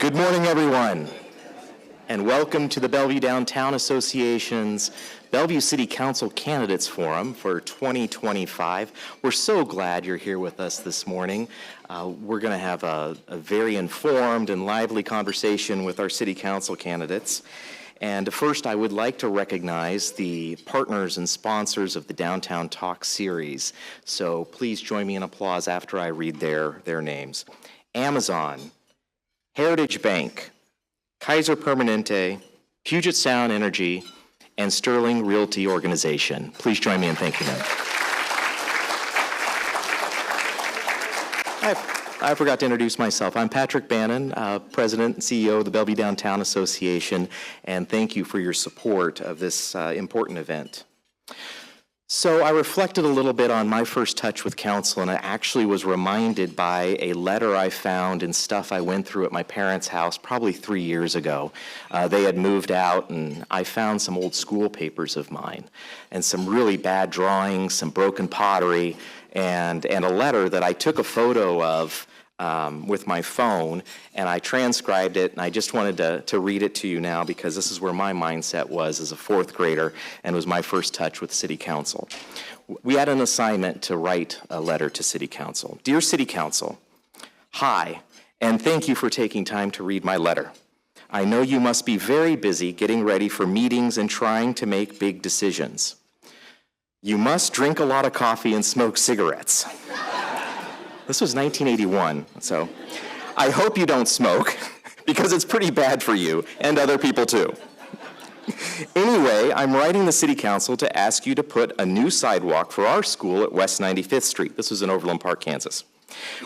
Good morning, everyone, and welcome to the Bellevue Downtown Association's Bellevue City Council Candidates Forum for 2025. We're so glad you're here with us this morning. We're going to have a very informed and lively conversation with our City Council candidates. And first, I would like to recognize the partners and sponsors of the Downtown Talk series. So please join me in applause after I read their names. Amazon, Heritage Bank, Kaiser Permanente, Puget Sound Energy, and Sterling Realty Organization. Please join me in thanking them. I forgot to introduce myself. I'm Patrick Bannon, President and CEO of the Bellevue Downtown Association, and thank you for your support of this important event. So I reflected a little bit on my first touch with council, and I actually was reminded by a letter I found and stuff I went through at my parents' house probably 3 years ago. They had moved out, and I found some old school papers of mine and some really bad drawings, some broken pottery, and a letter that I took a photo of with my phone, and I transcribed it, and I just wanted to read it to you now because this is where my mindset was as a fourth grader and was my first touch with City Council. We had an assignment to write a letter to City Council. Dear City Council, hi, and thank you for taking time to read my letter. I know you must be very busy getting ready for meetings and trying to make big decisions. You must drink a lot of coffee and smoke cigarettes. This was 1981, so I hope you don't smoke because it's pretty bad for you and other people too. Anyway, I'm writing the City Council to ask you to put a new sidewalk for our school at West 95th Street. This was in Overland Park, Kansas.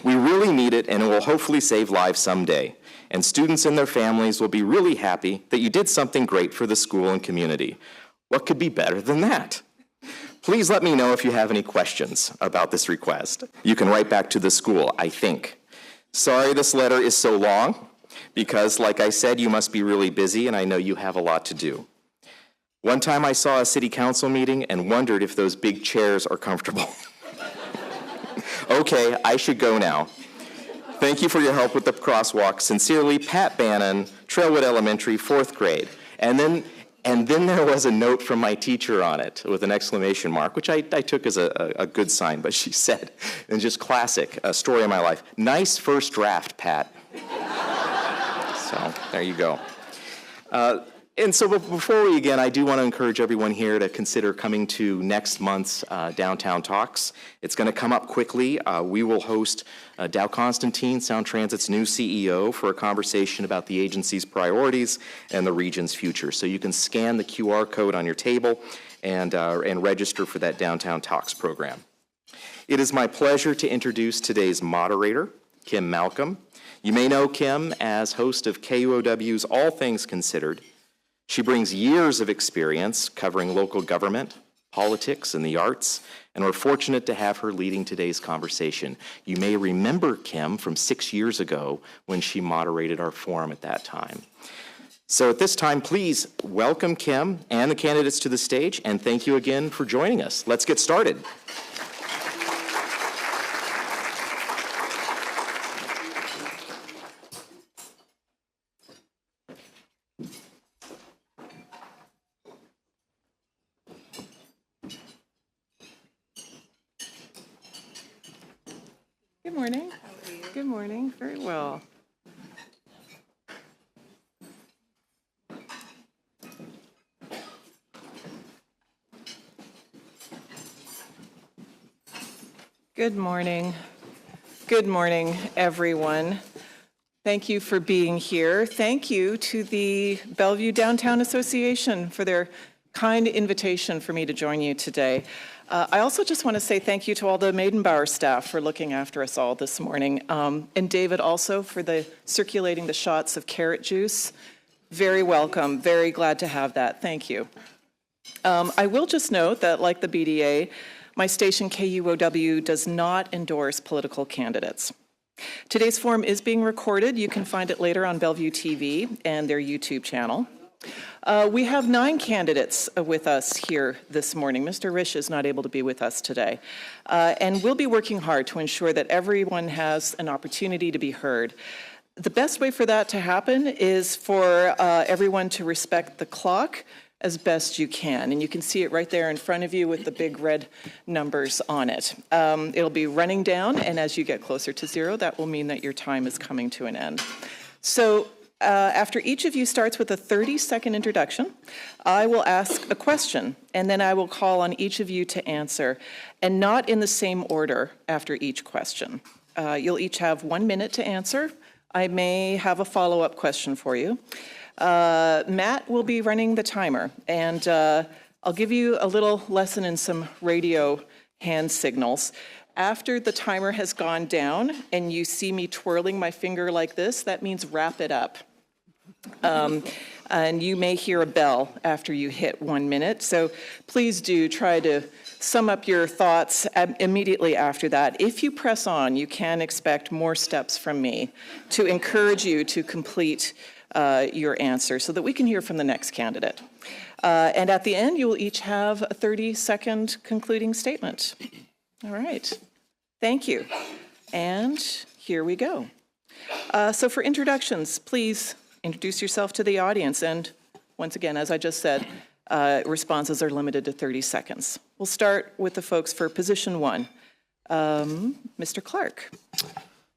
We really need it, and it will hopefully save lives someday. And students and their families will be really happy that you did something great for the school and community. What could be better than that? Please let me know if you have any questions about this request. You can write back to the school, I think. Sorry this letter is so long, because like I said, you must be really busy, and I know you have a lot to do. One time I saw a city council meeting and wondered if those big chairs are comfortable. Okay, I should go now. Thank you for your help with the crosswalk. Sincerely, Pat Bannon, Trailwood Elementary, 4th grade. And then there was a note from my teacher on it with an exclamation mark, which I took as a good sign, but she said, and just classic, a story of my life, nice first draft, Pat. So there you go. And so before we begin, I do want to encourage everyone here to consider coming to next month's Downtown Talks. It's going to come up quickly. We will host Dow Constantine, Sound Transit's new CEO, for a conversation about the agency's priorities and the region's future. So you can scan the QR code on your table and register for that Downtown Talks program. It is my pleasure to introduce today's moderator, Kim Malcolm. You may know Kim as host of KUOW's All Things Considered. She brings years of experience covering local government, politics, and the arts, and we're fortunate to have her leading today's conversation. You may remember Kim from 6 years ago when she moderated our forum at that time. So at this time, please welcome Kim and the candidates to the stage, and thank you again for joining us. Let's get started. Good morning. How are you? Good morning. Very well. Good morning. Good morning, everyone. Thank you for being here. Thank you to the Bellevue Downtown Association for their kind invitation for me to join you today. I also just want to say thank you to all the Maidenbauer staff for looking after us all this morning. And David also for circulating the shots of carrot juice. Very welcome. Very glad to have that. Thank you. I will just note that, like the BDA, my station KUOW does not endorse political candidates. Today's forum is being recorded. You can find it later on Bellevue TV and their YouTube channel. We have 9 candidates with us here this morning. Mr. Risch is not able to be with us today. And we'll be working hard to ensure that everyone has an opportunity to be heard. The best way for that to happen is for everyone to respect the clock as best you can. And you can see it right there in front of you with the big red numbers on it. It'll be running down, and as you get closer to 0, that will mean that your time is coming to an end. So after each of you starts with a 30-second introduction, I will ask a question, and then I will call on each of you to answer, and not in the same order after each question. You'll each have 1 minute to answer. I may have a follow-up question for you. Matt will be running the timer, and I'll give you a little lesson in some radio hand signals. After the timer has gone down and you see me twirling my finger like this, that means wrap it up. And you may hear a bell after you hit 1 minute, so please do try to sum up your thoughts immediately after that. If you press on, you can expect more steps from me to encourage you to complete your answer so that we can hear from the next candidate. And at the end, you will each have a 30-second concluding statement. All right. Thank you. And here we go. So for introductions, please introduce yourself to the audience. And once again, as I just said, responses are limited to 30 seconds. We'll start with the folks for position 1. Mr. Clark.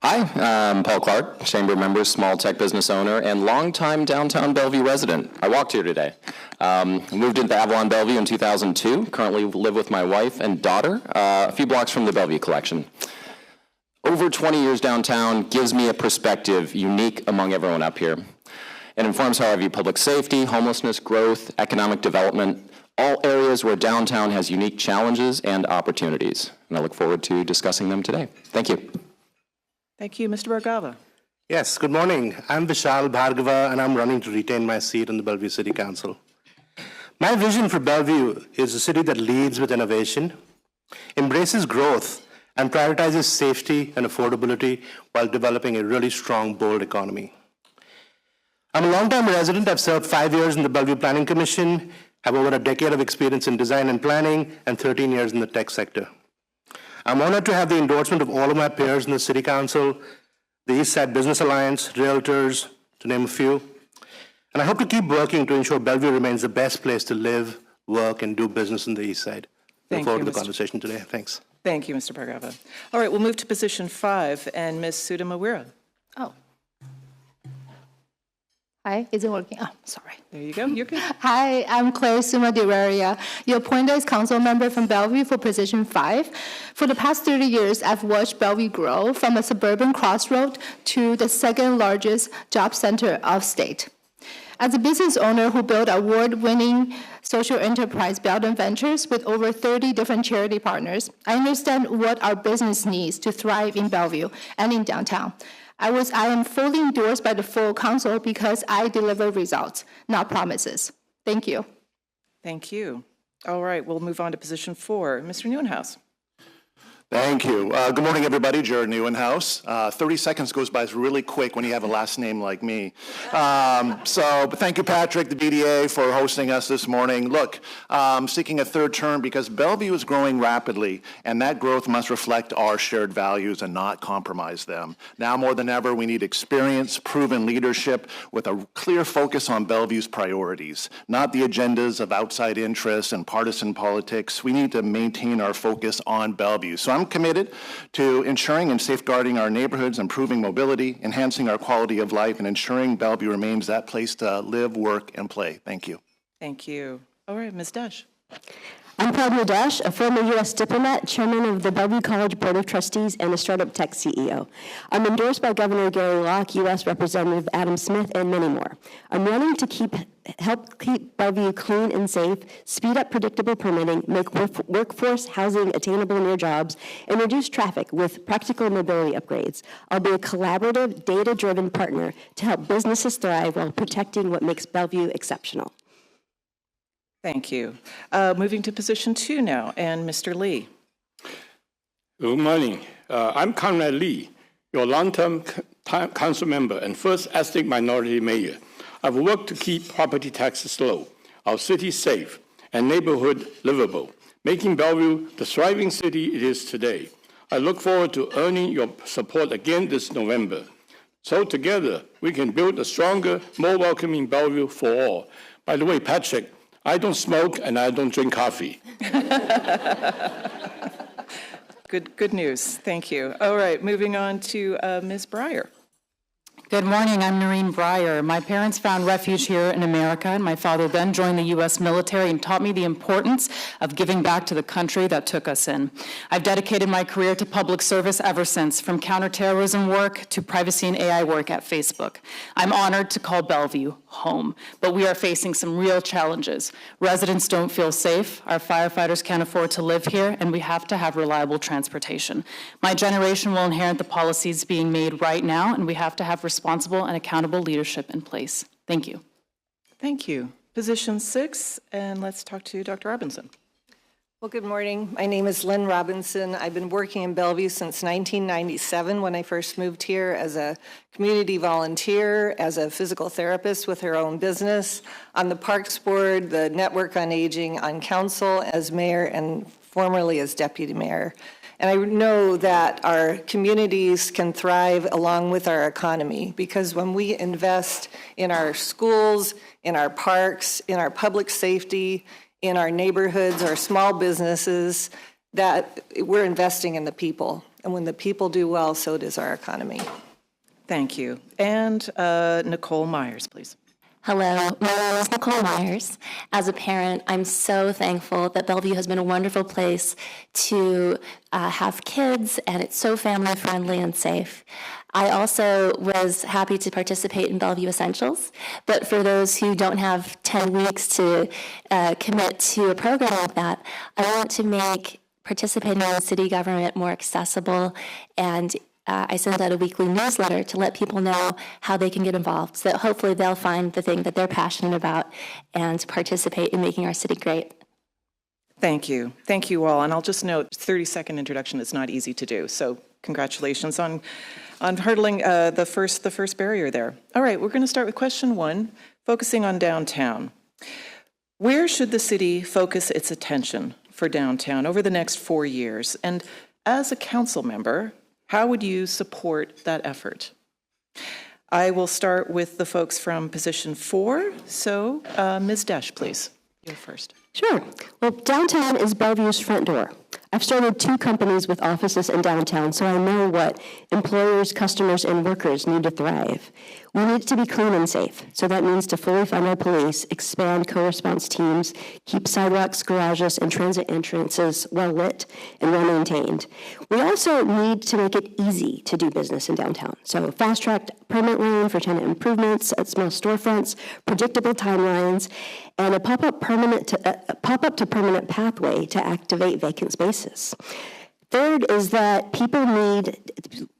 Hi, I'm Paul Clark, Chamber member, small tech business owner, and longtime downtown Bellevue resident. I walked here today. Moved into Avalon Bellevue in 2002. Currently live with my wife and daughter, a few blocks from the Bellevue Collection. Over 20 years downtown gives me a perspective unique among everyone up here. It informs how I view public safety, homelessness, growth, economic development, all areas where downtown has unique challenges and opportunities. And I look forward to discussing them today. Thank you. Thank you. Mr. Bhargava. Yes, good morning. I'm Vishal Bhargava, and I'm running to retain my seat on the Bellevue City Council. My vision for Bellevue is a city that leads with innovation, embraces growth, and prioritizes safety and affordability while developing a really strong, bold economy. I'm a longtime resident. I've served 5 years in the Bellevue Planning Commission, have over a decade of experience in design and planning, and 13 years in the tech sector. I'm honored to have the endorsement of all of my peers in the City Council, the East Side Business Alliance, realtors, to name a few. And I hope to keep working to ensure Bellevue remains the best place to live, work, and do business in the East Side. Look forward to the conversation today. Thanks. Thank you, Mr. Bhargava. All right, we'll move to position 5, and Ms. Sudha Mawira. Oh. Hi, is it working? Oh, sorry. There you go. You're good. Hi, I'm Claire Suma Diraria, your appointed as council member from Bellevue for position 5. For the past 30 years, I've watched Bellevue grow from a suburban crossroad to the second largest job center of state. As a business owner who built award-winning social enterprise Belden Ventures with over 30 different charity partners, I understand what our business needs to thrive in Bellevue and in downtown. I am fully endorsed by the full council because I deliver results, not promises. Thank you. Thank you. All right, we'll move on to position 4. Mr. Neuenhaus. Thank you. Good morning, everybody. Jared Neuenhaus. 30 seconds goes by really quick when you have a last name like me. But thank you, Patrick, the BDA, for hosting us this morning. Look, seeking a third term because Bellevue is growing rapidly, and that growth must reflect our shared values and not compromise them. Now more than ever, we need experience, proven leadership with a clear focus on Bellevue's priorities, not the agendas of outside interests and partisan politics. We need to maintain our focus on Bellevue. So I'm committed to ensuring and safeguarding our neighborhoods, improving mobility, enhancing our quality of life, and ensuring Bellevue remains that place to live, work, and play. Thank you. Thank you. All right, Ms. Dash. I'm Padma Dash, a former U.S. diplomat, chairman of the Bellevue College Board of Trustees, and a startup tech CEO. I'm endorsed by Governor Gary Locke, U.S. Representative Adam Smith, and many more. I'm running to help keep Bellevue clean and safe, speed up predictable permitting, make workforce housing attainable near jobs, and reduce traffic with practical mobility upgrades. I'll be a collaborative, data-driven partner to help businesses thrive while protecting what makes Bellevue exceptional. Thank you. Moving to position 2 now, and Mr. Lee. Good morning. I'm Conrad Lee, your long-term council member and first ethnic minority mayor. I've worked to keep property taxes low, our city safe, and neighborhood livable, making Bellevue the thriving city it is today. I look forward to earning your support again this November. So together, we can build a stronger, more welcoming Bellevue for all. By the way, Patrick, I don't smoke and I don't drink coffee. Good news. Thank you. All right, moving on to Ms. Breyer. Good morning, I'm Noreen Breyer. My parents found refuge here in America, and my father then joined the U.S. military and taught me the importance of giving back to the country that took us in. I've dedicated my career to public service ever since, from counterterrorism work to privacy and AI work at Facebook. I'm honored to call Bellevue home, but we are facing some real challenges. Residents don't feel safe, our firefighters can't afford to live here, and we have to have reliable transportation. My generation will inherit the policies being made right now, and we have to have responsible and accountable leadership in place. Thank you. Thank you. Position 6, and let's talk to Dr. Robinson. Well, good morning. My name is Lynn Robinson. I've been working in Bellevue since 1997 when I first moved here as a community volunteer, as a physical therapist with her own business, on the Parks Board, the Network on Aging, on council as mayor, and formerly as deputy mayor. And I know that our communities can thrive along with our economy, because when we invest in our schools, in our parks, in our public safety, in our neighborhoods, our small businesses, that we're investing in the people. And when the people do well, so does our economy. Thank you. And Nicole Myers, please. Hello, my name is Nicole Myers. As a parent, I'm so thankful that Bellevue has been a wonderful place to have kids, and it's so family friendly and safe. I also was happy to participate in Bellevue Essentials, but for those who don't have 10 weeks to commit to a program like that, I want to make participating in city government more accessible, and I send out a weekly newsletter to let people know how they can get involved, so that hopefully they'll find the thing that they're passionate about and participate in making our city great. Thank you. Thank you all. And I'll just note, 30-second introduction is not easy to do, so congratulations on hurdling the first barrier there. All right, we're going to start with question 1, focusing on downtown. Where should the city focus its attention for downtown over the next 4 years? And as a council member, how would you support that effort? I will start with the folks from position 4. So, Ms. Desch, please. You're first. Sure. Well, downtown is Bellevue's front door. I've started 2 companies with offices in downtown, so I know what employers, customers, and workers need to thrive. We need it to be clean and safe, so that means to fully fund our police, expand co-response teams, keep sidewalks, garages, and transit entrances well lit and well maintained. We also need to make it easy to do business in downtown, so fast-tracked permit lane for tenant improvements at small storefronts, predictable timelines, and a pop-up to permanent pathway to activate vacant spaces. Third is that people need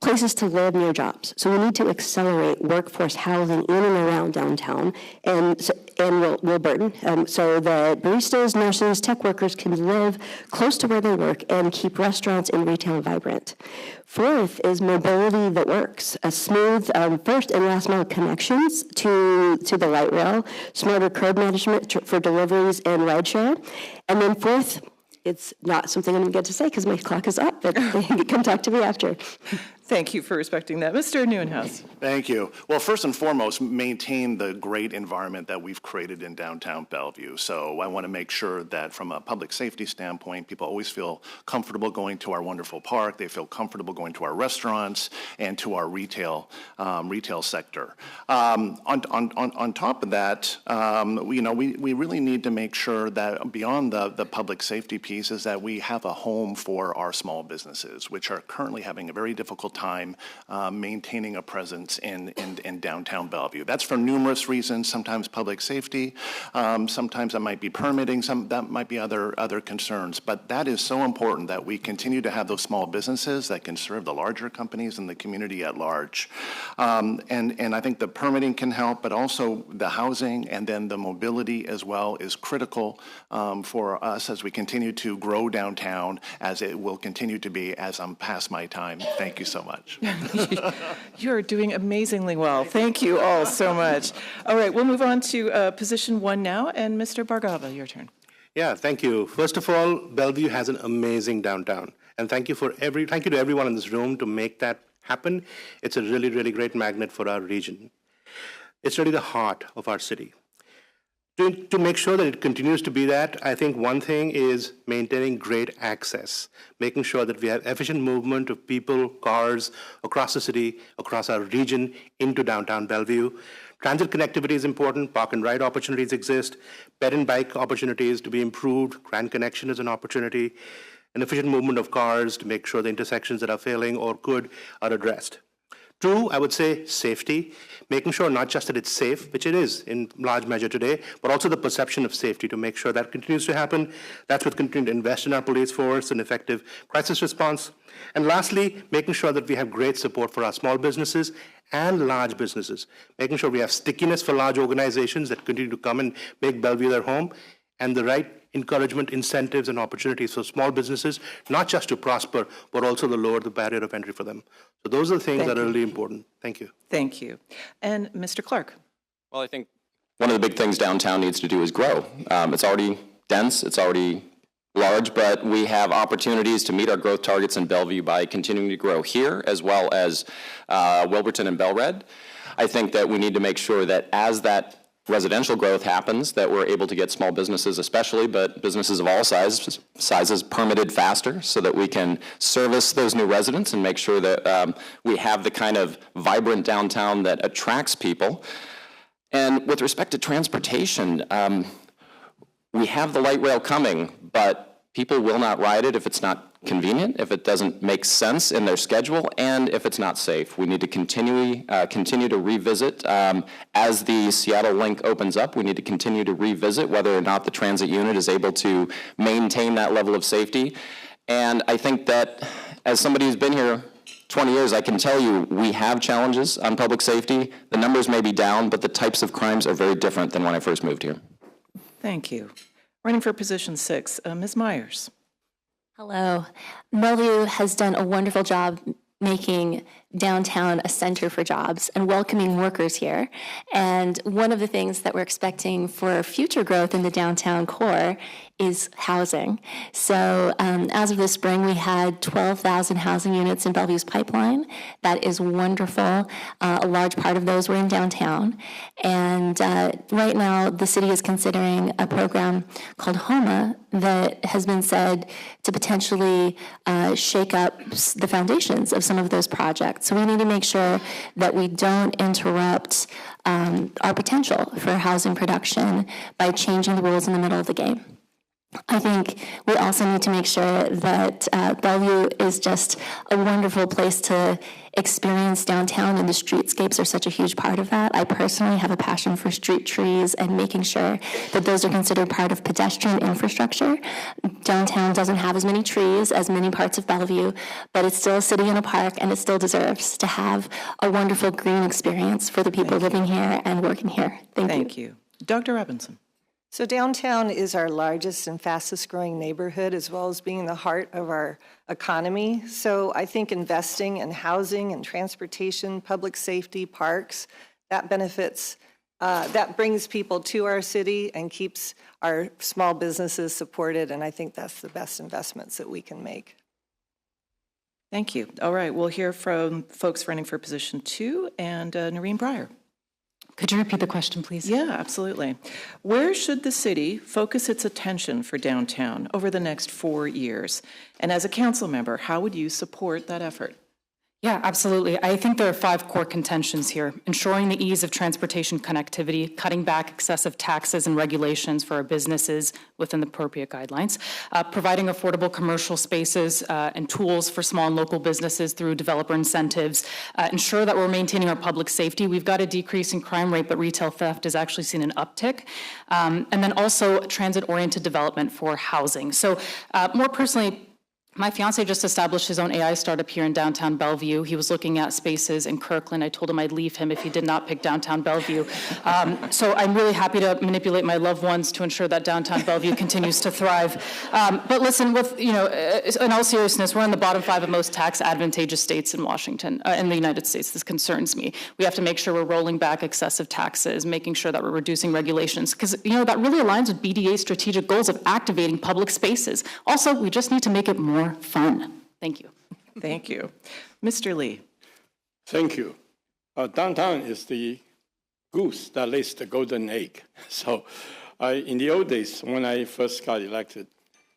places to live near jobs. So we need to accelerate workforce housing in and around downtown and Wilburton, so that baristas, nurses, tech workers can live close to where they work and keep restaurants and retail vibrant. Fourth is mobility that works. A smooth first and last mile connections to the light rail, smarter curb management for deliveries and rideshare. And then fourth, it's not something I'm going to get to say because my clock is up, but they can come talk to me after. Thank you for respecting that. Mr. Neuenhuis. Thank you. Well, first and foremost, maintain the great environment that we've created in downtown Bellevue. So I want to make sure that from a public safety standpoint, people always feel comfortable going to our wonderful park. They feel comfortable going to our restaurants and to our retail sector. On top of that, we really need to make sure that beyond the public safety piece is that we have a home for our small businesses, which are currently having a very difficult time maintaining a presence in downtown Bellevue. That's for numerous reasons, sometimes public safety, sometimes that might be permitting, that might be other concerns, but that is so important that we continue to have those small businesses that can serve the larger companies and the community at large. And I think the permitting can help, but also the housing and then the mobility as well is critical for us as we continue to grow downtown, as it will continue to be as I'm past my time. Thank you so much. You're doing amazingly well. Thank you all so much. All right, we'll move on to position 1 now, and Mr. Bhargava, your turn. Yeah, thank you. First of all, Bellevue has an amazing downtown, and thank you to everyone in this room to make that happen, it's a really, really great magnet for our region. It's really the heart of our city. To make sure that it continues to be that, I think one thing is maintaining great access, making sure that we have efficient movement of people, cars across the city, across our region, into downtown Bellevue. Transit connectivity is important, park and ride opportunities exist, ped and bike opportunities to be improved, Grand Connection is an opportunity, an efficient movement of cars to make sure the intersections that are failing or good are addressed. Two, I would say safety, making sure not just that it's safe, which it is in large measure today, but also the perception of safety to make sure that continues to happen. That's what continuing to invest in our police force and effective crisis response. And lastly, making sure that we have great support for our small businesses and large businesses, making sure we have stickiness for large organizations that continue to come and make Bellevue their home, and the right encouragement, incentives, and opportunities for small businesses, not just to prosper, but also to lower the barrier of entry for them. So those are the things that are really important. Thank you. Thank you. And Mr. Clark. Well, I think one of the big things downtown needs to do is grow. It's already dense, it's already large, but we have opportunities to meet our growth targets in Bellevue by continuing to grow here, as well as Wilburton and Belred. I think that we need to make sure that as that residential growth happens, that we're able to get small businesses especially, but businesses of all sizes permitted faster so that we can service those new residents and make sure that we have the kind of vibrant downtown that attracts people. And with respect to transportation, we have the light rail coming, but people will not ride it if it's not convenient, if it doesn't make sense in their schedule, and if it's not safe. We need to continue to revisit. As the Seattle link opens up, we need to continue to revisit whether or not the transit unit is able to maintain that level of safety. And I think that as somebody who's been here 20 years, I can tell you we have challenges on public safety. The numbers may be down, but the types of crimes are very different than when I first moved here. Thank you. Running for position 6, Ms. Myers. Hello. Bellevue has done a wonderful job making downtown a center for jobs and welcoming workers here. And one of the things that we're expecting for future growth in the downtown core is housing. So as of this spring, we had 12,000 housing units in Bellevue's pipeline. That is wonderful. A large part of those were in downtown. And right now, the city is considering a program called HOMA that has been said to potentially shake up the foundations of some of those projects. So we need to make sure that we don't interrupt our potential for housing production by changing the rules in the middle of the game. I think we also need to make sure that Bellevue is just a wonderful place to experience downtown, and the streetscapes are such a huge part of that. I personally have a passion for street trees and making sure that those are considered part of pedestrian infrastructure. Downtown doesn't have as many trees as many parts of Bellevue, but it's still a city and a park, and it still deserves to have a wonderful green experience for the people living here and working here. Thank you. Dr. Robinson. So downtown is our largest and fastest growing neighborhood, as well as being the heart of our economy. So I think investing in housing and transportation, public safety, parks, that benefits, that brings people to our city and keeps our small businesses supported. And I think that's the best investments that we can make. Thank you. All right, we'll hear from folks running for position 2, and Noreen Breyer. Could you repeat the question, please? Yeah, absolutely. Where should the city focus its attention for downtown over the next 4 years? And as a council member, how would you support that effort? Yeah, absolutely. I think there are 5 core contentions here: ensuring the ease of transportation connectivity, cutting back excessive taxes and regulations for our businesses within the appropriate guidelines, providing affordable commercial spaces and tools for small and local businesses through developer incentives, ensure that we're maintaining our public safety. We've got a decrease in crime rate, but retail theft has actually seen an uptick. And then also transit-oriented development for housing. So more personally, my fiance just established his own AI startup here in downtown Bellevue. He was looking at spaces in Kirkland. I told him I'd leave him if he did not pick downtown Bellevue. So I'm really happy to manipulate my loved ones to ensure that downtown Bellevue continues to thrive. But listen, with in all seriousness, we're in the bottom 5 of most tax advantageous states in Washington, in the United States. This concerns me. We have to make sure we're rolling back excessive taxes, making sure that we're reducing regulations, because that really aligns with BDA's strategic goals of activating public spaces. Also, we just need to make it more fun. Thank you. Thank you. Mr. Lee. Thank you. Downtown is the goose that lays the golden egg. So in the old days, when I first got elected,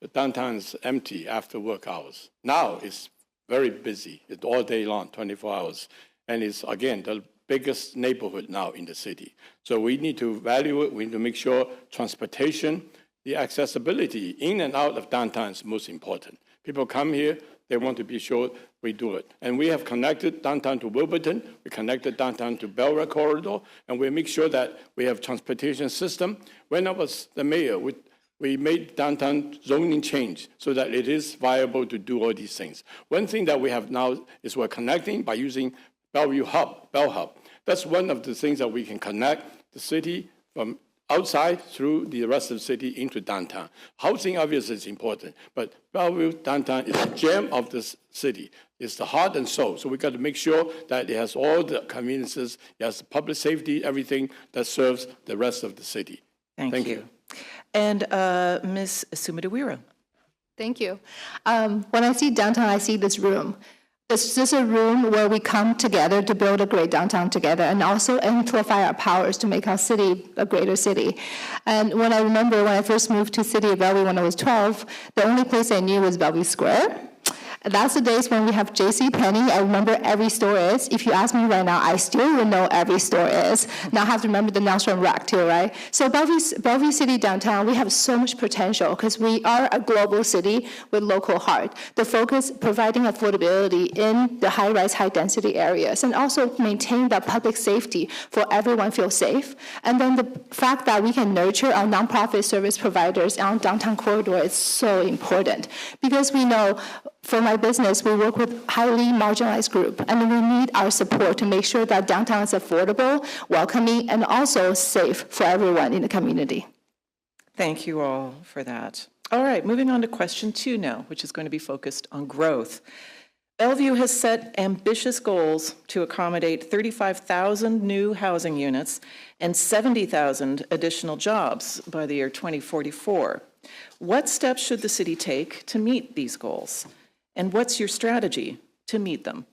the downtown is empty after work hours. Now it's very busy. It's all day long, 24 hours. And it's, again, the biggest neighborhood now in the city. So we need to value it. We need to make sure transportation, the accessibility in and out of downtown is most important. People come here, they want to be sure we do it. And we have connected downtown to Wilburton, we connected downtown to Bellevue corridor, and we make sure that we have transportation system. When I was the mayor, we made downtown zoning change so that it is viable to do all these things. One thing that we have now is we're connecting by using Bellevue Hub, Bell Hub. That's one of the things that we can connect the city from outside through the rest of the city into downtown. Housing obviously is important, but Bellevue downtown is the gem of the city. It's the heart and soul. So we got to make sure that it has all the conveniences, it has public safety, everything that serves the rest of the city. Thank you. And Ms. Sumidawira. Thank you. When I see downtown, I see this room. It's just a room where we come together to build a great downtown together and also amplify our powers to make our city a greater city. And when I remember when I first moved to City of Bellevue when I was 12, the only place I knew was Bellevue Square. That's the days when we have JCPenney. I remember every store is. If you ask me right now, I still would know every store is. Now I have to remember the Nordstrom Rack too, right? So Bellevue City downtown, we have so much potential because we are a global city with local heart. The focus, providing affordability in the high-rise, high-density areas, and also maintain that public safety for everyone feel safe. And then the fact that we can nurture our nonprofit service providers on downtown corridor is so important because we know for my business, we work with highly marginalized group, and we need our support to make sure that downtown is affordable, welcoming, and also safe for everyone in the community. Thank you all for that. All right, moving on to question 2 now, which is going to be focused on growth. Bellevue has set ambitious goals to accommodate 35,000 new housing units and 70,000 additional jobs by the year 2044. What steps should the city take to meet these goals? And what's your strategy to meet them?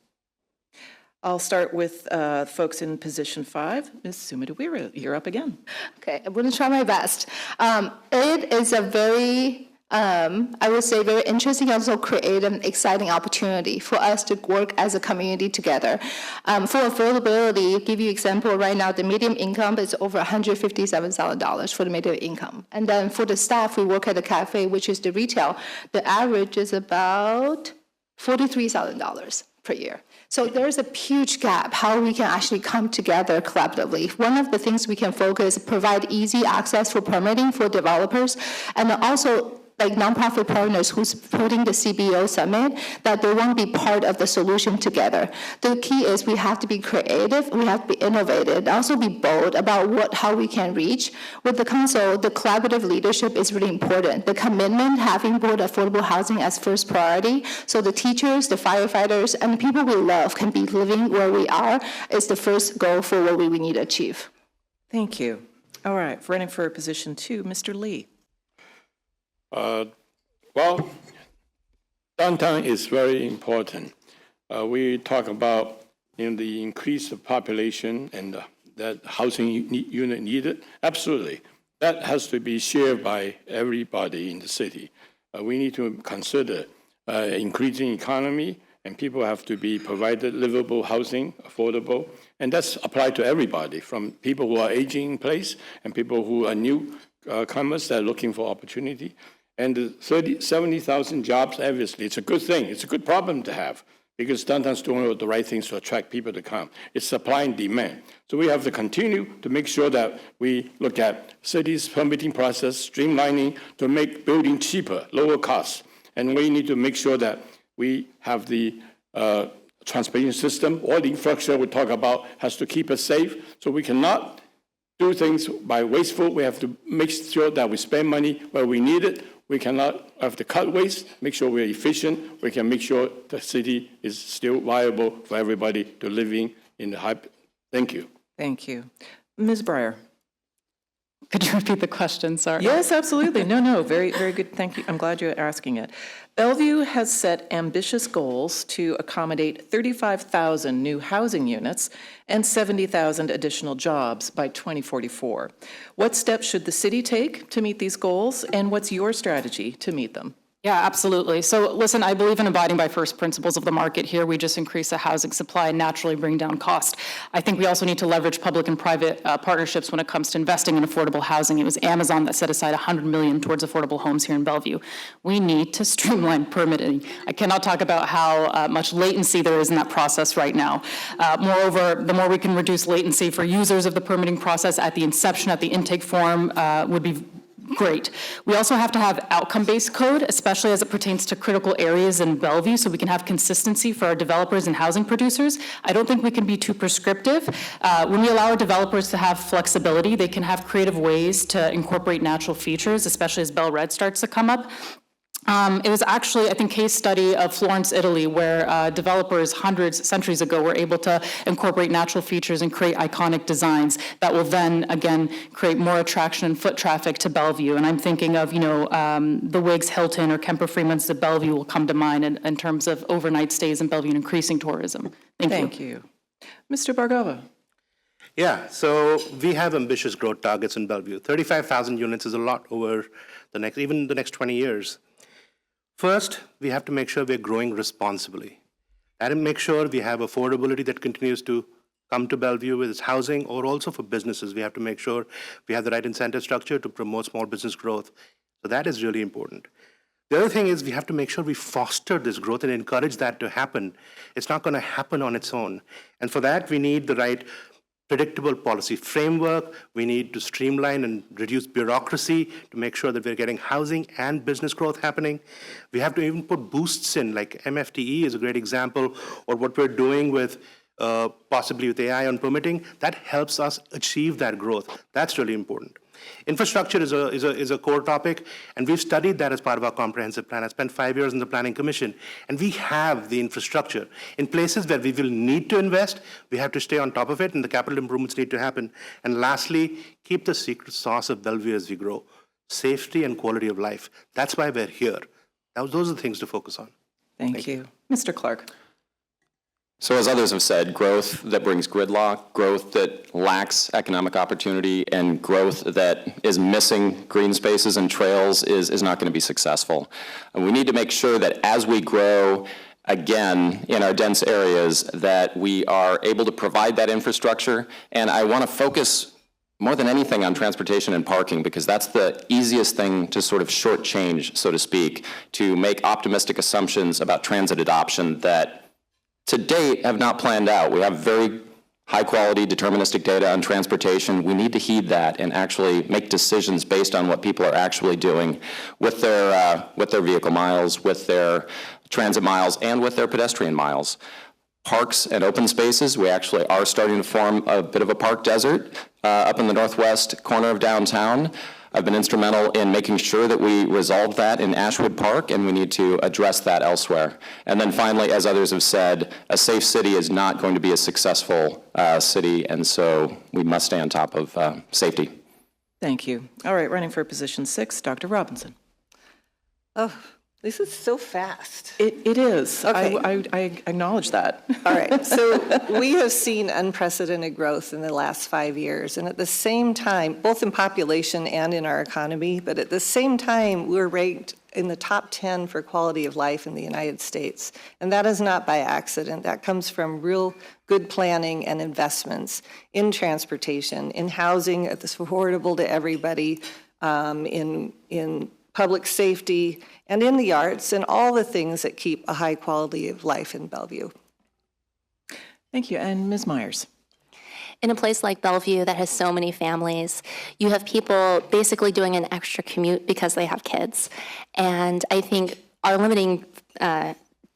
I'll start with folks in position 5. Ms. Sumidawira, you're up again. Okay, I'm going to try my best. It is a very, I would say, very interesting, also creative and exciting opportunity for us to work as a community together. For affordability, I'll give you an example. Right now, the median income is over $157,000 for the median income. And then for the staff, we work at the cafe, which is the retail. The average is about $43,000 per year. So there's a huge gap how we can actually come together collaboratively. One of the things we can focus, provide easy access for permitting for developers, and also like nonprofit partners who's putting the CBO summit, that they want to be part of the solution together. The key is we have to be creative, we have to be innovative, and also be bold about how we can reach. With the council, the collaborative leadership is really important. The commitment, having board affordable housing as first priority, so the teachers, the firefighters, and the people we love can be living where we are is the first goal for what we need to achieve. Thank you. All right, running for position 2, Mr. Lee. Well, downtown is very important. We talk about the increase of population and that housing unit needed. Absolutely. That has to be shared by everybody in the city. We need to consider increasing economy, and people have to be provided livable housing, affordable, and that's applied to everybody, from people who are aging in place and people who are newcomers that are looking for opportunity. And the 70,000 jobs, obviously, it's a good thing. It's a good problem to have because downtown's doing all the right things to attract people to come. It's supply and demand. So we have to continue to make sure that we look at cities' permitting process, streamlining to make building cheaper, lower costs. And we need to make sure that we have the transportation system, all the infrastructure we talk about has to keep us safe. So we cannot do things by wasteful. We have to make sure that we spend money where we need it. We cannot have to cut waste, make sure we're efficient. We can make sure the city is still viable for everybody to living in the high. Thank you. Thank you. Ms. Breyer. Could you repeat the question? Sorry. Yes, absolutely. No, very, very good. Thank you. I'm glad you're asking it. Bellevue has set ambitious goals to accommodate 35,000 new housing units and 70,000 additional jobs by 2044. What steps should the city take to meet these goals, and what's your strategy to meet them? Yeah, absolutely. So listen, I believe in abiding by first principles of the market here. We just increase the housing supply and naturally bring down cost. I think we also need to leverage public and private partnerships when it comes to investing in affordable housing. It was Amazon that set aside $100 million towards affordable homes here in Bellevue. We need to streamline permitting. I cannot talk about how much latency there is in that process right now. Moreover, the more we can reduce latency for users of the permitting process at the inception, at the intake form, would be great. We also have to have outcome-based code, especially as it pertains to critical areas in Bellevue, so we can have consistency for our developers and housing producers. I don't think we can be too prescriptive. When we allow our developers to have flexibility, they can have creative ways to incorporate natural features, especially as Bell Red starts to come up. It was actually, I think, case study of Florence, Italy, where developers centuries ago were able to incorporate natural features and create iconic designs that will then, again, create more attraction and foot traffic to Bellevue. And I'm thinking of, the Wiggs Hilton or Kemper Freeman's the Bellevue will come to mind in terms of overnight stays in Bellevue and increasing tourism. Thank you. Mr. Bargava. Yeah, so we have ambitious growth targets in Bellevue. 35,000 units is a lot over the next 20 years. First, we have to make sure we're growing responsibly. And make sure we have affordability that continues to come to Bellevue with its housing, or also for businesses. We have to make sure we have the right incentive structure to promote small business growth. So that is really important. The other thing is we have to make sure we foster this growth and encourage that to happen. It's not going to happen on its own. And for that, we need the right predictable policy framework. We need to streamline and reduce bureaucracy to make sure that we're getting housing and business growth happening. We have to even put boosts in, like MFTE is a great example, or what we're doing with possibly with AI on permitting. That helps us achieve that growth. That's really important. Infrastructure is a core topic, and we've studied that as part of our comprehensive plan. I spent 5 years in the Planning Commission, and we have the infrastructure. In places where we will need to invest, we have to stay on top of it, and the capital improvements need to happen. And lastly, keep the secret sauce of Bellevue as we grow. Safety and quality of life. That's why we're here. Those are the things to focus on. Thank you. Mr. Clark. So as others have said, growth that brings gridlock, growth that lacks economic opportunity, and growth that is missing green spaces and trails is not going to be successful. And we need to make sure that as we grow, again, in our dense areas, that we are able to provide that infrastructure. And I want to focus more than anything on transportation and parking, because that's the easiest thing to sort of shortchange, so to speak, to make optimistic assumptions about transit adoption that to date have not planned out. We have very high quality deterministic data on transportation. We need to heed that and actually make decisions based on what people are actually doing with their vehicle miles, with their transit miles, and with their pedestrian miles. Parks and open spaces, we actually are starting to form a bit of a park desert up in the northwest corner of downtown. I've been instrumental in making sure that we resolve that in Ashwood Park, and we need to address that elsewhere. And then finally, as others have said, a safe city is not going to be a successful city, and so we must stay on top of safety. Thank you. All right, running for position 6, Dr. Robinson. Oh, this is so fast. It is. Okay. I acknowledge that. All right, so we have seen unprecedented growth in the last 5 years, and at the same time, both in population and in our economy, but at the same time, we're ranked in the top 10 for quality of life in the United States. And that is not by accident. That comes from real good planning and investments in transportation, in housing that's affordable to everybody, in public safety, and in the arts, and all the things that keep a high quality of life in Bellevue. Thank you. And Ms. Myers. In a place like Bellevue that has so many families, you have people basically doing an extra commute because they have kids. And I think our limiting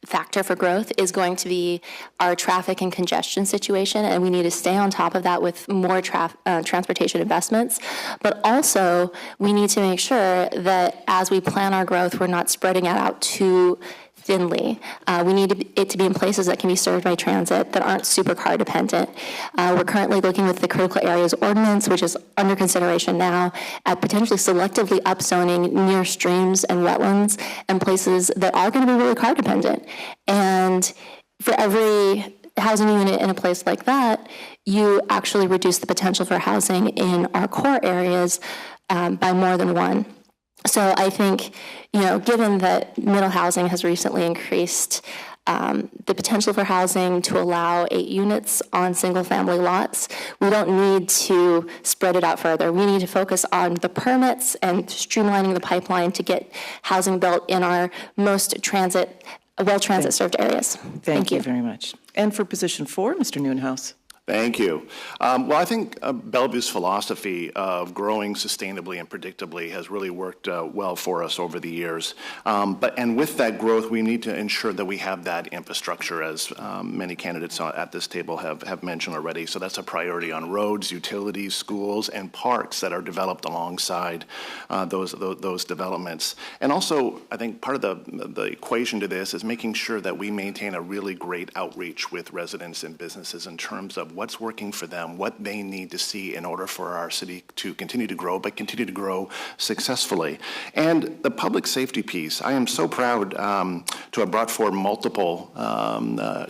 factor for growth is going to be our traffic and congestion situation, and we need to stay on top of that with more transportation investments. But also, we need to make sure that as we plan our growth, we're not spreading it out too thinly. We need it to be in places that can be served by transit that aren't super car dependent. We're currently looking with the critical areas ordinance, which is under consideration now, at potentially selectively upzoning near streams and wetlands and places that are going to be really car dependent. And for every housing unit in a place like that, you actually reduce the potential for housing in our core areas by more than one. So I think, given that middle housing has recently increased, the potential for housing to allow 8 units on single-family lots, we don't need to spread it out further. We need to focus on the permits and streamlining the pipeline to get housing built in our most well-transit-served areas. Thank you very much. And for position 4, Mr. Neuenhuis. Thank you. Well, I think Bellevue's philosophy of growing sustainably and predictably has really worked well for us over the years. And with that growth, we need to ensure that we have that infrastructure, as many candidates at this table have mentioned already. So that's a priority on roads, utilities, schools, and parks that are developed alongside those developments. And also, I think part of the equation to this is making sure that we maintain a really great outreach with residents and businesses in terms of what's working for them, what they need to see in order for our city to continue to grow, but continue to grow successfully. And the public safety piece, I am so proud to have brought forward multiple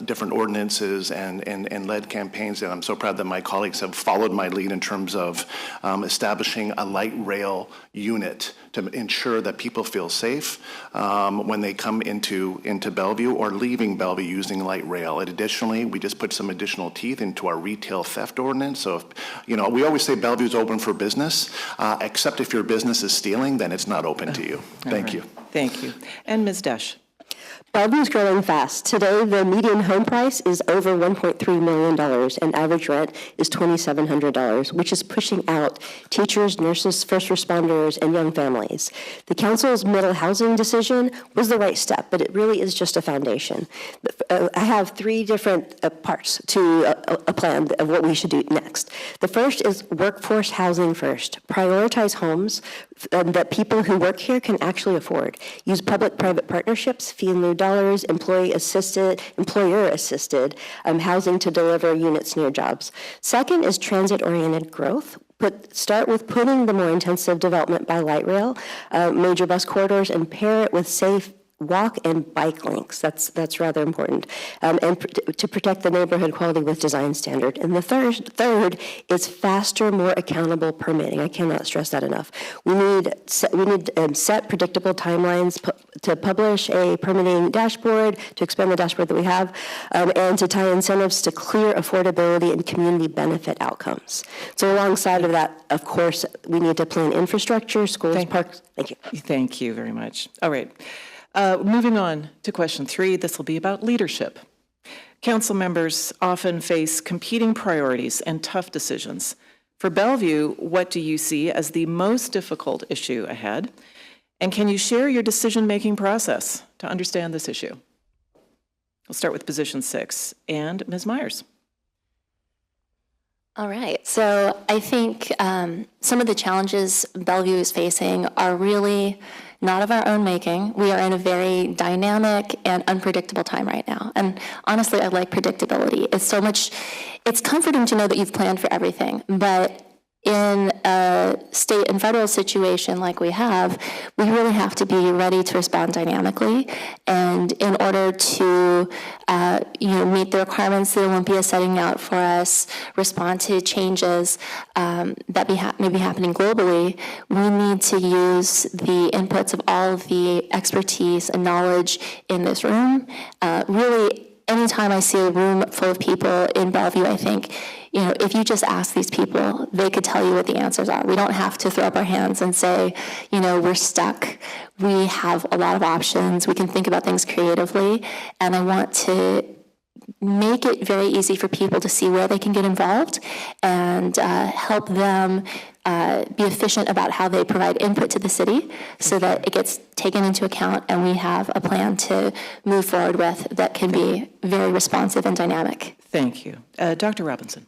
different ordinances and led campaigns, and I'm so proud that my colleagues have followed my lead in terms of establishing a light rail unit to ensure that people feel safe when they come into Bellevue or leaving Bellevue using light rail. And additionally, we just put some additional teeth into our retail theft ordinance. So, we always say Bellevue's open for business, except if your business is stealing, then it's not open to you. Thank you. Thank you. And Ms. Desch. Bellevue's growing fast. Today, the median home price is over $1.3 million, and average rent is $2,700, which is pushing out teachers, nurses, first responders, and young families. The council's middle housing decision was the right step, but it really is just a foundation. I have 3 different parts to a plan of what we should do next. The first is workforce housing first. Prioritize homes that people who work here can actually afford. Use public-private partnerships, fee in lieu dollars, employer-assisted housing to deliver units near jobs. Second is transit-oriented growth. Start with putting the more intensive development by light rail, major bus corridors, and pair it with safe walk and bike links. That's rather important, and to protect the neighborhood quality with design standard. And the third is faster, more accountable permitting. I cannot stress that enough. We need set predictable timelines to publish a permitting dashboard, to expand the dashboard that we have, and to tie incentives to clear affordability and community benefit outcomes. So alongside of that, of course, we need to plan infrastructure, schools, parks. Thank you. Thank you very much. All right. Moving on to question 3, this will be about leadership. Council members often face competing priorities and tough decisions. For Bellevue, what do you see as the most difficult issue ahead? And can you share your decision-making process to understand this issue? We'll start with position 6, and Ms. Myers. All right. So I think some of the challenges Bellevue is facing are really not of our own making. We are in a very dynamic and unpredictable time right now. And honestly, I like predictability. It's comforting to know that you've planned for everything. But in a state and federal situation like we have, we really have to be ready to respond dynamically. And in order to meet the requirements that Olympia is setting out for us, respond to changes that may be happening globally, we need to use the inputs of all of the expertise and knowledge in this room. Really, anytime I see a room full of people in Bellevue, I think, if you just ask these people, they could tell you what the answers are. We don't have to throw up our hands and say, we're stuck. We have a lot of options. We can think about things creatively. And I want to make it very easy for people to see where they can get involved and help them be efficient about how they provide input to the city so that it gets taken into account and we have a plan to move forward with that can be very responsive and dynamic. Thank you. Dr. Robinson.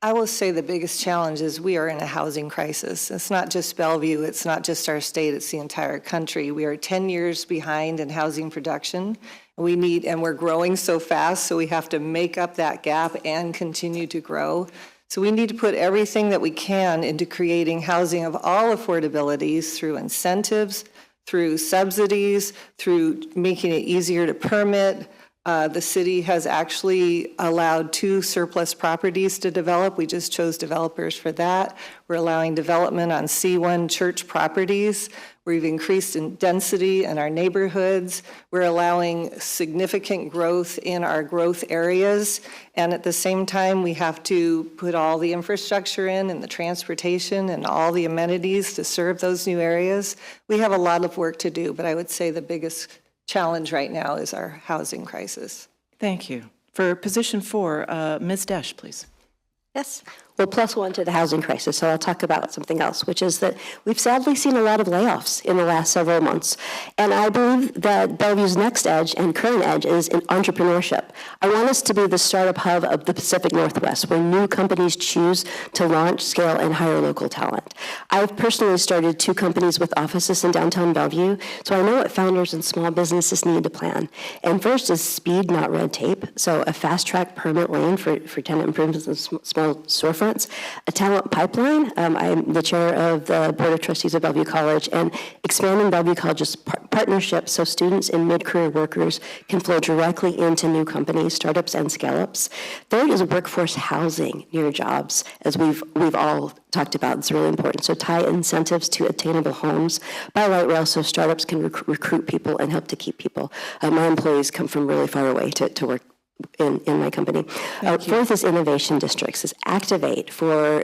I will say the biggest challenge is we are in a housing crisis. It's not just Bellevue, it's not just our state, it's the entire country. We are 10 years behind in housing production. And we're growing so fast, so we have to make up that gap and continue to grow. So we need to put everything that we can into creating housing of all affordabilities through incentives, through subsidies, through making it easier to permit. The city has actually allowed 2 surplus properties to develop. We just chose developers for that. We're allowing development on C1 church properties. We've increased in density in our neighborhoods. We're allowing significant growth in our growth areas. And at the same time, we have to put all the infrastructure in and the transportation and all the amenities to serve those new areas. We have a lot of work to do, but I would say the biggest challenge right now is our housing crisis. Thank you. For position 4, Ms. Desch, please. Yes. Well, +1 to the housing crisis, so I'll talk about something else, which is that we've sadly seen a lot of layoffs in the last several months. And I believe that Bellevue's next edge and current edge is in entrepreneurship. I want us to be the startup hub of the Pacific Northwest, where new companies choose to launch, scale, and hire local talent. I've personally started 2 companies with offices in downtown Bellevue, so I know what founders and small businesses need to plan. And first is speed, not red tape, so a fast-track permit lane for tenant improvements and small storefronts. A talent pipeline. I'm the chair of the Board of Trustees of Bellevue College, and expanding Bellevue College's partnerships so students and mid-career workers can flow directly into new companies, startups, and scale-ups. Third is workforce housing near jobs, as we've all talked about. It's really important. So tie incentives to attainable homes by light rail so startups can recruit people and help to keep people. My employees come from really far away to work in my company. Fourth is innovation districts, is activate for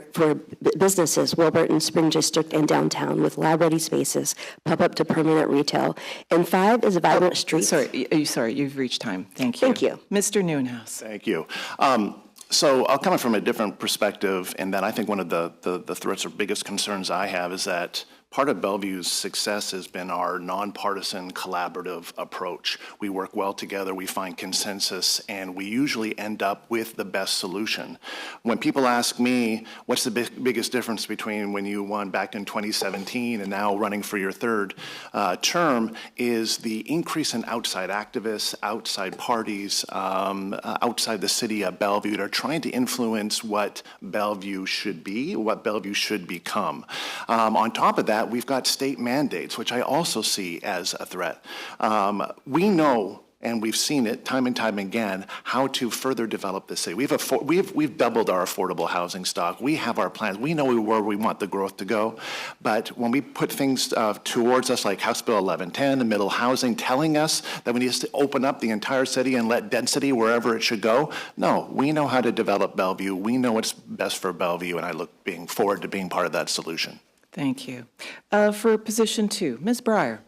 businesses, Wilburton, Spring District, and downtown with lab-ready spaces, pop-up to permanent retail. And 5 is vibrant streets. Sorry, you've reached time. Thank you. Thank you. Mr. Noonhouse. Thank you. So I'll come from a different perspective, and then I think one of the threats or biggest concerns I have is that part of Bellevue's success has been our nonpartisan collaborative approach. We work well together, we find consensus, and we usually end up with the best solution. When people ask me, what's the biggest difference between when you won back in 2017 and now running for your 3rd term, is the increase in outside activists, outside parties, outside the city of Bellevue that are trying to influence what Bellevue should be, what Bellevue should become. On top of that, we've got state mandates, which I also see as a threat. We know, and we've seen it time and time again, how to further develop the city. We've doubled our affordable housing stock. We have our plans. We know where we want the growth to go. But when we put things towards us like House Bill 1110, the middle housing, telling us that we need to open up the entire city and let density wherever it should go, no, we know how to develop Bellevue. We know what's best for Bellevue, and I look forward to being part of that solution. Thank you. For position 2, Ms. Breyer.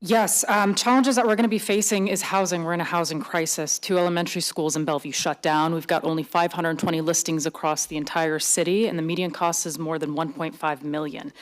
Yes, challenges that we're going to be facing is housing. We're in a housing crisis. 2 elementary schools in Bellevue shut down. We've got only 520 listings across the entire city, and the median cost is more than $1.5 million.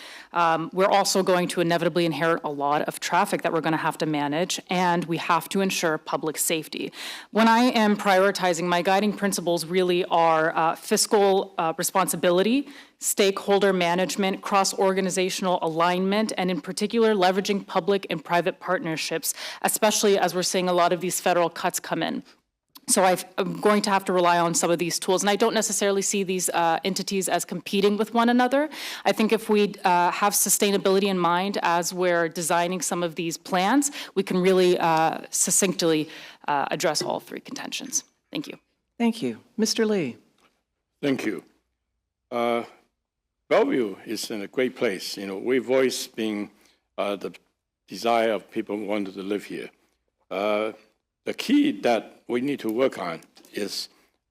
We're also going to inevitably inherit a lot of traffic that we're going to have to manage, and we have to ensure public safety. When I am prioritizing, my guiding principles really are fiscal responsibility, stakeholder management, cross-organizational alignment, and in particular, leveraging public and private partnerships, especially as we're seeing a lot of these federal cuts come in. So I'm going to have to rely on some of these tools, and I don't necessarily see these entities as competing with one another. I think if we have sustainability in mind as we're designing some of these plans, we can really succinctly address all 3 contentions. Thank you. Thank you. Mr. Lee. Thank you. Bellevue is in a great place. You know, we voice being the desire of people who wanted to live here. The key that we need to work on is,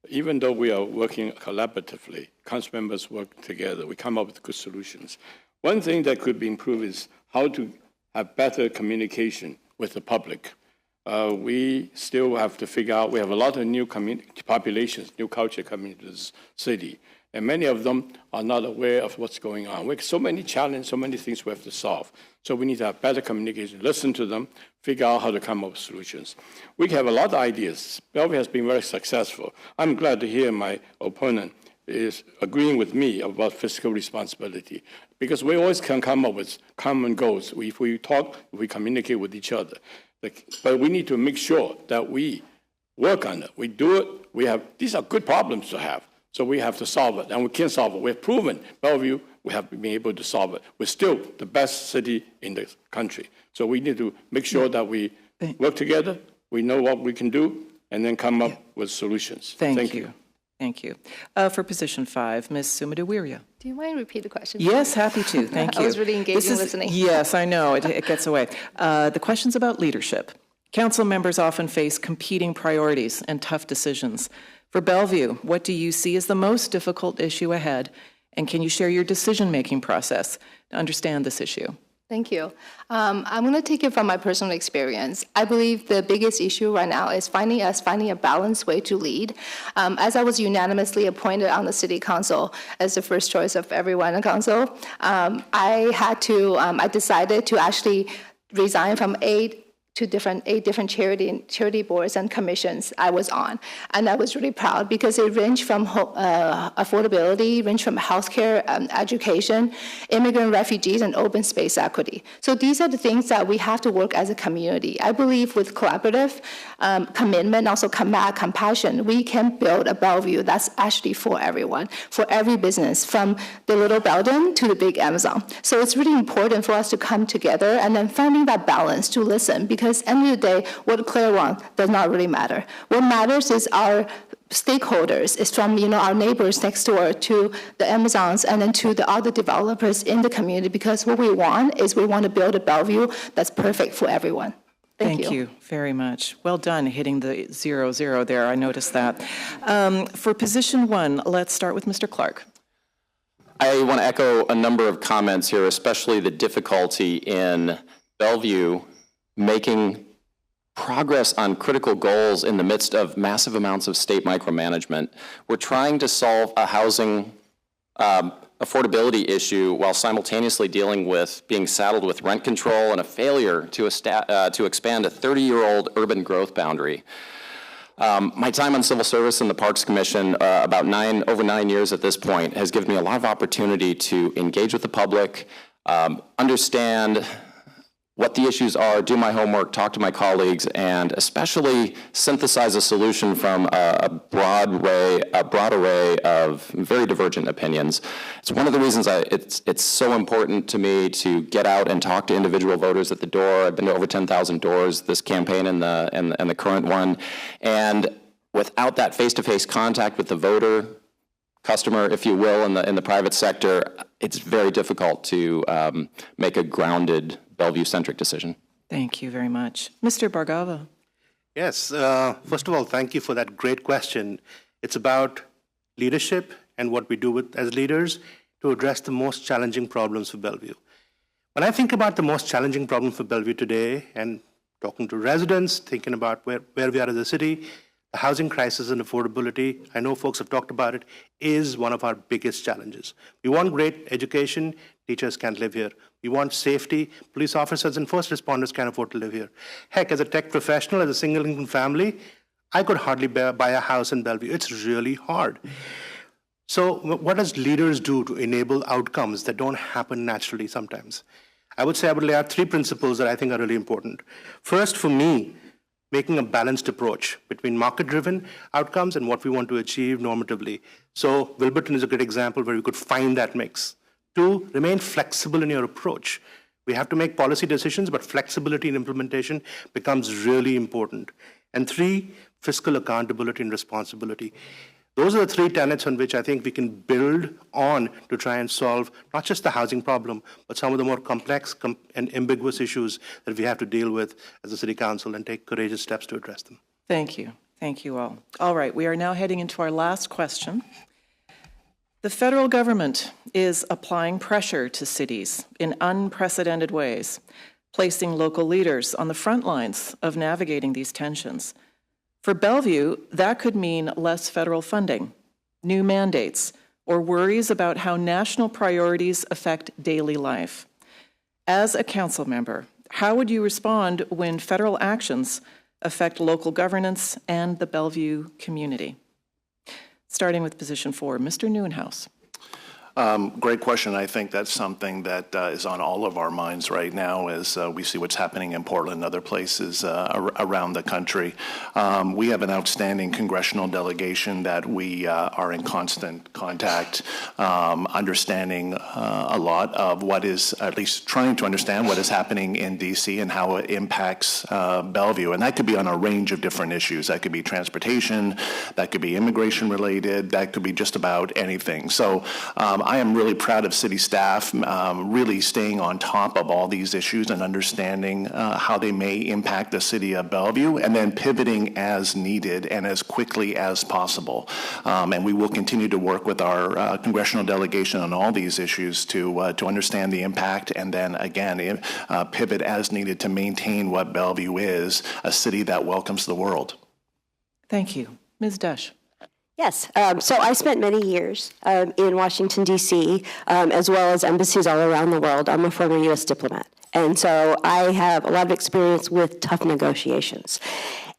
even though we are working collaboratively, council members work together, we come up with good solutions. One thing that could be improved is how to have better communication with the public. We still have to figure out, we have a lot of new populations, new culture coming to this city, and many of them are not aware of what's going on. We have so many challenges, so many things we have to solve. So we need to have better communication, listen to them, figure out how to come up with solutions. We have a lot of ideas. Bellevue has been very successful. I'm glad to hear my opponent is agreeing with me about fiscal responsibility, because we always can come up with common goals if we talk, if we communicate with each other. But we need to make sure that we work on it. We do it. These are good problems to have, so we have to solve it, and we can solve it. We have proven Bellevue, we have been able to solve it. We're still the best city in the country, so we need to make sure that we work together. We know what we can do, and then come up with solutions. Thank you. Thank you. For position 5, Ms. Sumadawiria. Do you mind repeat the question? Yes, happy to. Thank you. I was really engaging listening. Yes, I know. It gets away. The question's about leadership. Council members often face competing priorities and tough decisions. For Bellevue, what do you see as the most difficult issue ahead? And can you share your decision-making process to understand this issue? Thank you. I'm going to take it from my personal experience. I believe the biggest issue right now is finding a balanced way to lead. As I was unanimously appointed on the city council as the first choice of everyone in council, I decided to actually resign from eight different charity boards and commissions I was on. And I was really proud because it ranged from affordability, ranged from healthcare, education, immigrant refugees, and open space equity. So these are the things that we have to work as a community. I believe with collaborative commitment, also compassion, we can build a Bellevue that's actually for everyone, for every business, from the little Belgium to the big Amazon. So it's really important for us to come together and then finding that balance to listen, because at the end of the day, what Claire wants does not really matter. What matters is our stakeholders, is from our neighbors next door to the Amazons and then to the other developers in the community, because what we want to build a Bellevue that's perfect for everyone. Thank you very much. Well done hitting the 0-0 there. I noticed that. For position 1, let's start with Mr. Clark. I want to echo a number of comments here, especially the difficulty in Bellevue making progress on critical goals in the midst of massive amounts of state micromanagement. We're trying to solve a housing affordability issue while simultaneously dealing with being saddled with rent control and a failure to expand a 30-year-old urban growth boundary. My time on civil service in the Parks Commission, over 9 years at this point, has given me a lot of opportunity to engage with the public, understand what the issues are, do my homework, talk to my colleagues, and especially synthesize a solution from a broad array of very divergent opinions. It's one of the reasons it's so important to me to get out and talk to individual voters at the door. I've been to over 10,000 doors this campaign and the current one, and without that face-to-face contact with the voter, customer, if you will, in the private sector, it's very difficult to make a grounded Bellevue-centric decision. Thank you very much. Mr. Bhargava. Yes, first of all, thank you for that great question. It's about leadership and what we do as leaders to address the most challenging problems for Bellevue. When I think about the most challenging problem for Bellevue today, and talking to residents, thinking about where we are as a city, the housing crisis and affordability, I know folks have talked about it, is one of our biggest challenges. We want great education, teachers can't live here. We want safety, police officers and first responders can't afford to live here. Heck, as a tech professional, as a single income family, I could hardly buy a house in Bellevue. It's really hard. So what does leaders do to enable outcomes that don't happen naturally sometimes? I would lay out 3 principles that I think are really important. First, for me, making a balanced approach between market-driven outcomes and what we want to achieve normatively. So Wilburton is a good example where we could find that mix. 2, remain flexible in your approach. We have to make policy decisions, but flexibility in implementation becomes really important. And 3, fiscal accountability and responsibility. Those are the 3 tenets on which I think we can build on to try and solve not just the housing problem, but some of the more complex and ambiguous issues that we have to deal with as a city council and take courageous steps to address them. Thank you. Thank you all. All right, we are now heading into our last question. The federal government is applying pressure to cities in unprecedented ways, placing local leaders on the front lines of navigating these tensions. For Bellevue, that could mean less federal funding, new mandates, or worries about how national priorities affect daily life. As a council member, how would you respond when federal actions affect local governance and the Bellevue community? starting with position 4. Mr. Neuenhuis. Great question. I think that's something that is on all of our minds right now as we see what's happening in Portland and other places around the country. We have an outstanding congressional delegation that we are in constant contact, understanding a lot of what is, at least trying to understand what is happening in D.C. and how it impacts Bellevue. And that could be on a range of different issues. That could be transportation, that could be immigration related, that could be just about anything. So I am really proud of city staff really staying on top of all these issues and understanding how they may impact the city of Bellevue and then pivoting as needed and as quickly as possible. And we will continue to work with our congressional delegation on all these issues to understand the impact and then again pivot as needed to maintain what Bellevue is, a city that welcomes the world. Thank you. Ms. Desch. Yes. So I spent many years in Washington, D.C., as well as embassies all around the world. I'm a former U.S. diplomat. And so I have a lot of experience with tough negotiations.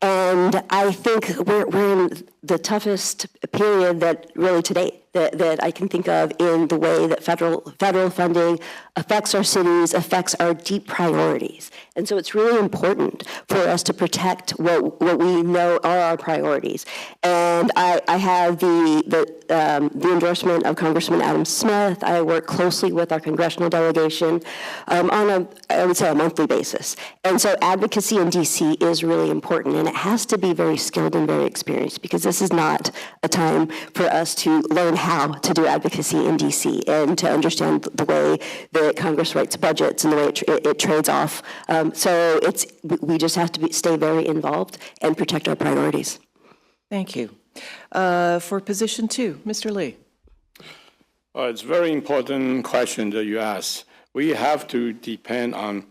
And I think we're in the toughest period that really to date that I can think of in the way that federal funding affects our cities, affects our deep priorities. And so it's really important for us to protect what we know are our priorities. And I have the endorsement of Congressman Adam Smith. I work closely with our congressional delegation on I would say a monthly basis. And so advocacy in DC is really important, and it has to be very skilled and very experienced because this is not a time for us to learn how to do advocacy in DC and to understand the way that Congress writes budgets and the way it trades off. So we just have to stay very involved and protect our priorities. Thank you. For position 2, Mr. Lee. It's a very important question that you asked. We have to depend on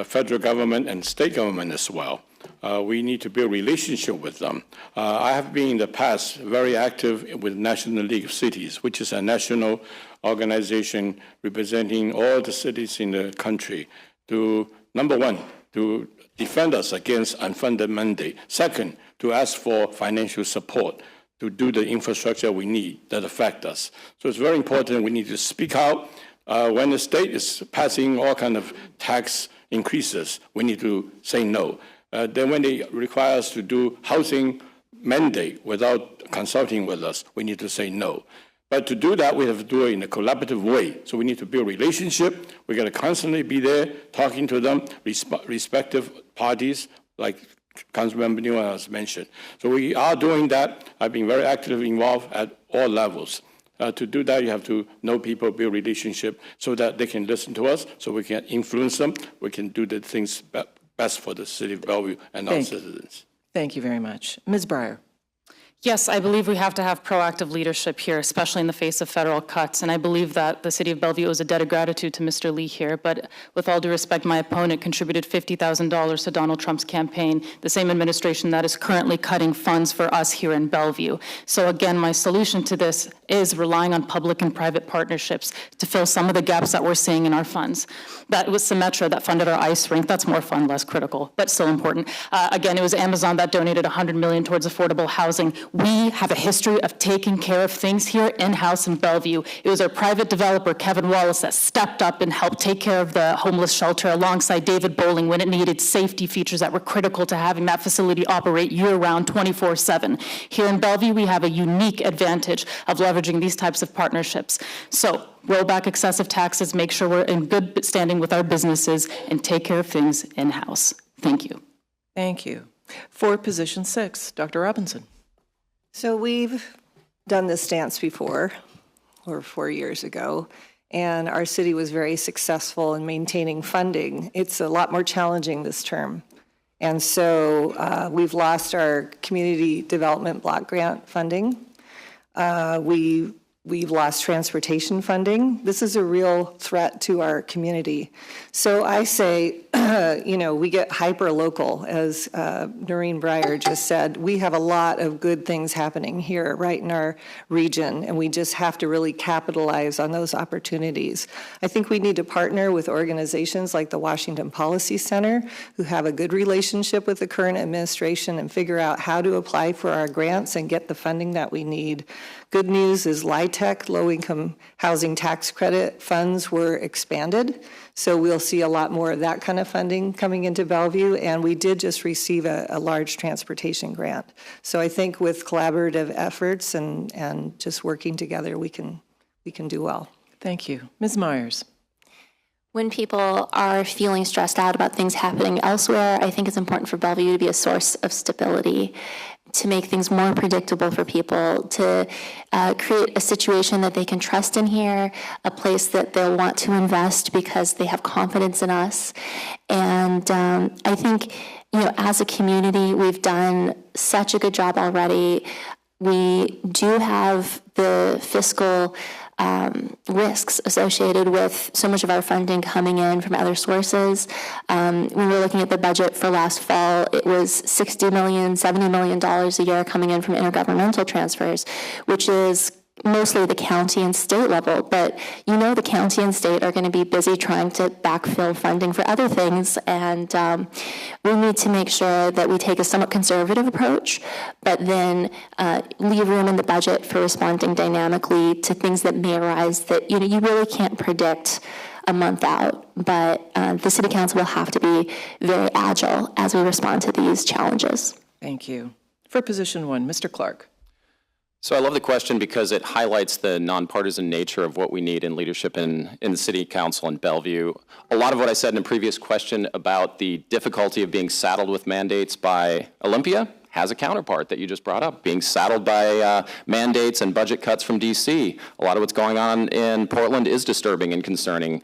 federal government and state government as well. We need to build relationship with them. I have been in the past very active with National League of Cities, which is a national organization representing all the cities in the country to, number one, to defend us against unfunded mandate. Second, to ask for financial support to do the infrastructure we need that affect us. So it's very important we need to speak out. When the state is passing all kind of tax increases, we need to say no. Then when they require us to do housing mandate without consulting with us, we need to say no. But to do that, we have to do it in a collaborative way. So we need to build relationship. We got to constantly be there, talking to them, respective parties, like Councilmember Newman has mentioned. So we are doing that. I've been very actively involved at all levels. To do that, you have to know people, build relationship, so that they can listen to us, so we can influence them. We can do the things best for the city of Bellevue and our citizens. Thank you very much. Ms. Breyer. Yes, I believe we have to have proactive leadership here, especially in the face of federal cuts. And I believe that the city of Bellevue owes a debt of gratitude to Mr. Lee here. But with all due respect, my opponent contributed $50,000 to Donald Trump's campaign, the same administration that is currently cutting funds for us here in Bellevue. So again, my solution to this is relying on public and private partnerships to fill some of the gaps that we're seeing in our funds. That was Symetra that funded our ice rink. That's more fun, less critical, but still important. Again, it was Amazon that donated $100 million towards affordable housing. We have a history of taking care of things here in-house in Bellevue. It was our private developer, Kevin Wallace, that stepped up and helped take care of the homeless shelter alongside David Bowling when it needed safety features that were critical to having that facility operate year-round, 24/7. Here in Bellevue, we have a unique advantage of leveraging these types of partnerships. So roll back excessive taxes, make sure we're in good standing with our businesses, and take care of things in-house. Thank you. Thank you. For position 6, Dr. Robinson. So we've done this dance before, or 4 years ago, and our city was very successful in maintaining funding. It's a lot more challenging this term. And so we've lost our community development block grant funding. We we've lost transportation funding. This is a real threat to our community. So I say, we get hyper-local, as Noreen Breyer just said. We have a lot of good things happening here, right in our region, and we just have to really capitalize on those opportunities. I think we need to partner with organizations like the Washington Policy Center, who have a good relationship with the current administration, and figure out how to apply for our grants and get the funding that we need. Good news is LIHTC, low-income housing tax credit funds, were expanded. So we'll see a lot more of that kind of funding coming into Bellevue. And we did just receive a large transportation grant. So I think with collaborative efforts and just working together, we can do well. Thank you. Ms. Myers. When people are feeling stressed out about things happening elsewhere, I think it's important for Bellevue to be a source of stability, to make things more predictable for people, to create a situation that they can trust in here, a place that they'll want to invest because they have confidence in us. And I think, as a community, we've done such a good job already. We do have the fiscal risks associated with so much of our funding coming in from other sources. When we were looking at the budget for last fall, it was $60 million, $70 million a year coming in from intergovernmental transfers, which is mostly the county and state level, but the county and state are going to be busy trying to backfill funding for other things, and we need to make sure that we take a somewhat conservative approach, but then leave room in the budget for responding dynamically to things that may arise that you really can't predict a month out, but the City Council will have to be very agile as we respond to these challenges. Thank you. For position 1, Mr. Clark. So I love the question because it highlights the nonpartisan nature of what we need in leadership in the City Council in Bellevue. A lot of what I said in a previous question about the difficulty of being saddled with mandates by Olympia has a counterpart that you just brought up, being saddled by mandates and budget cuts from D.C. A lot of what's going on in Portland is disturbing and concerning.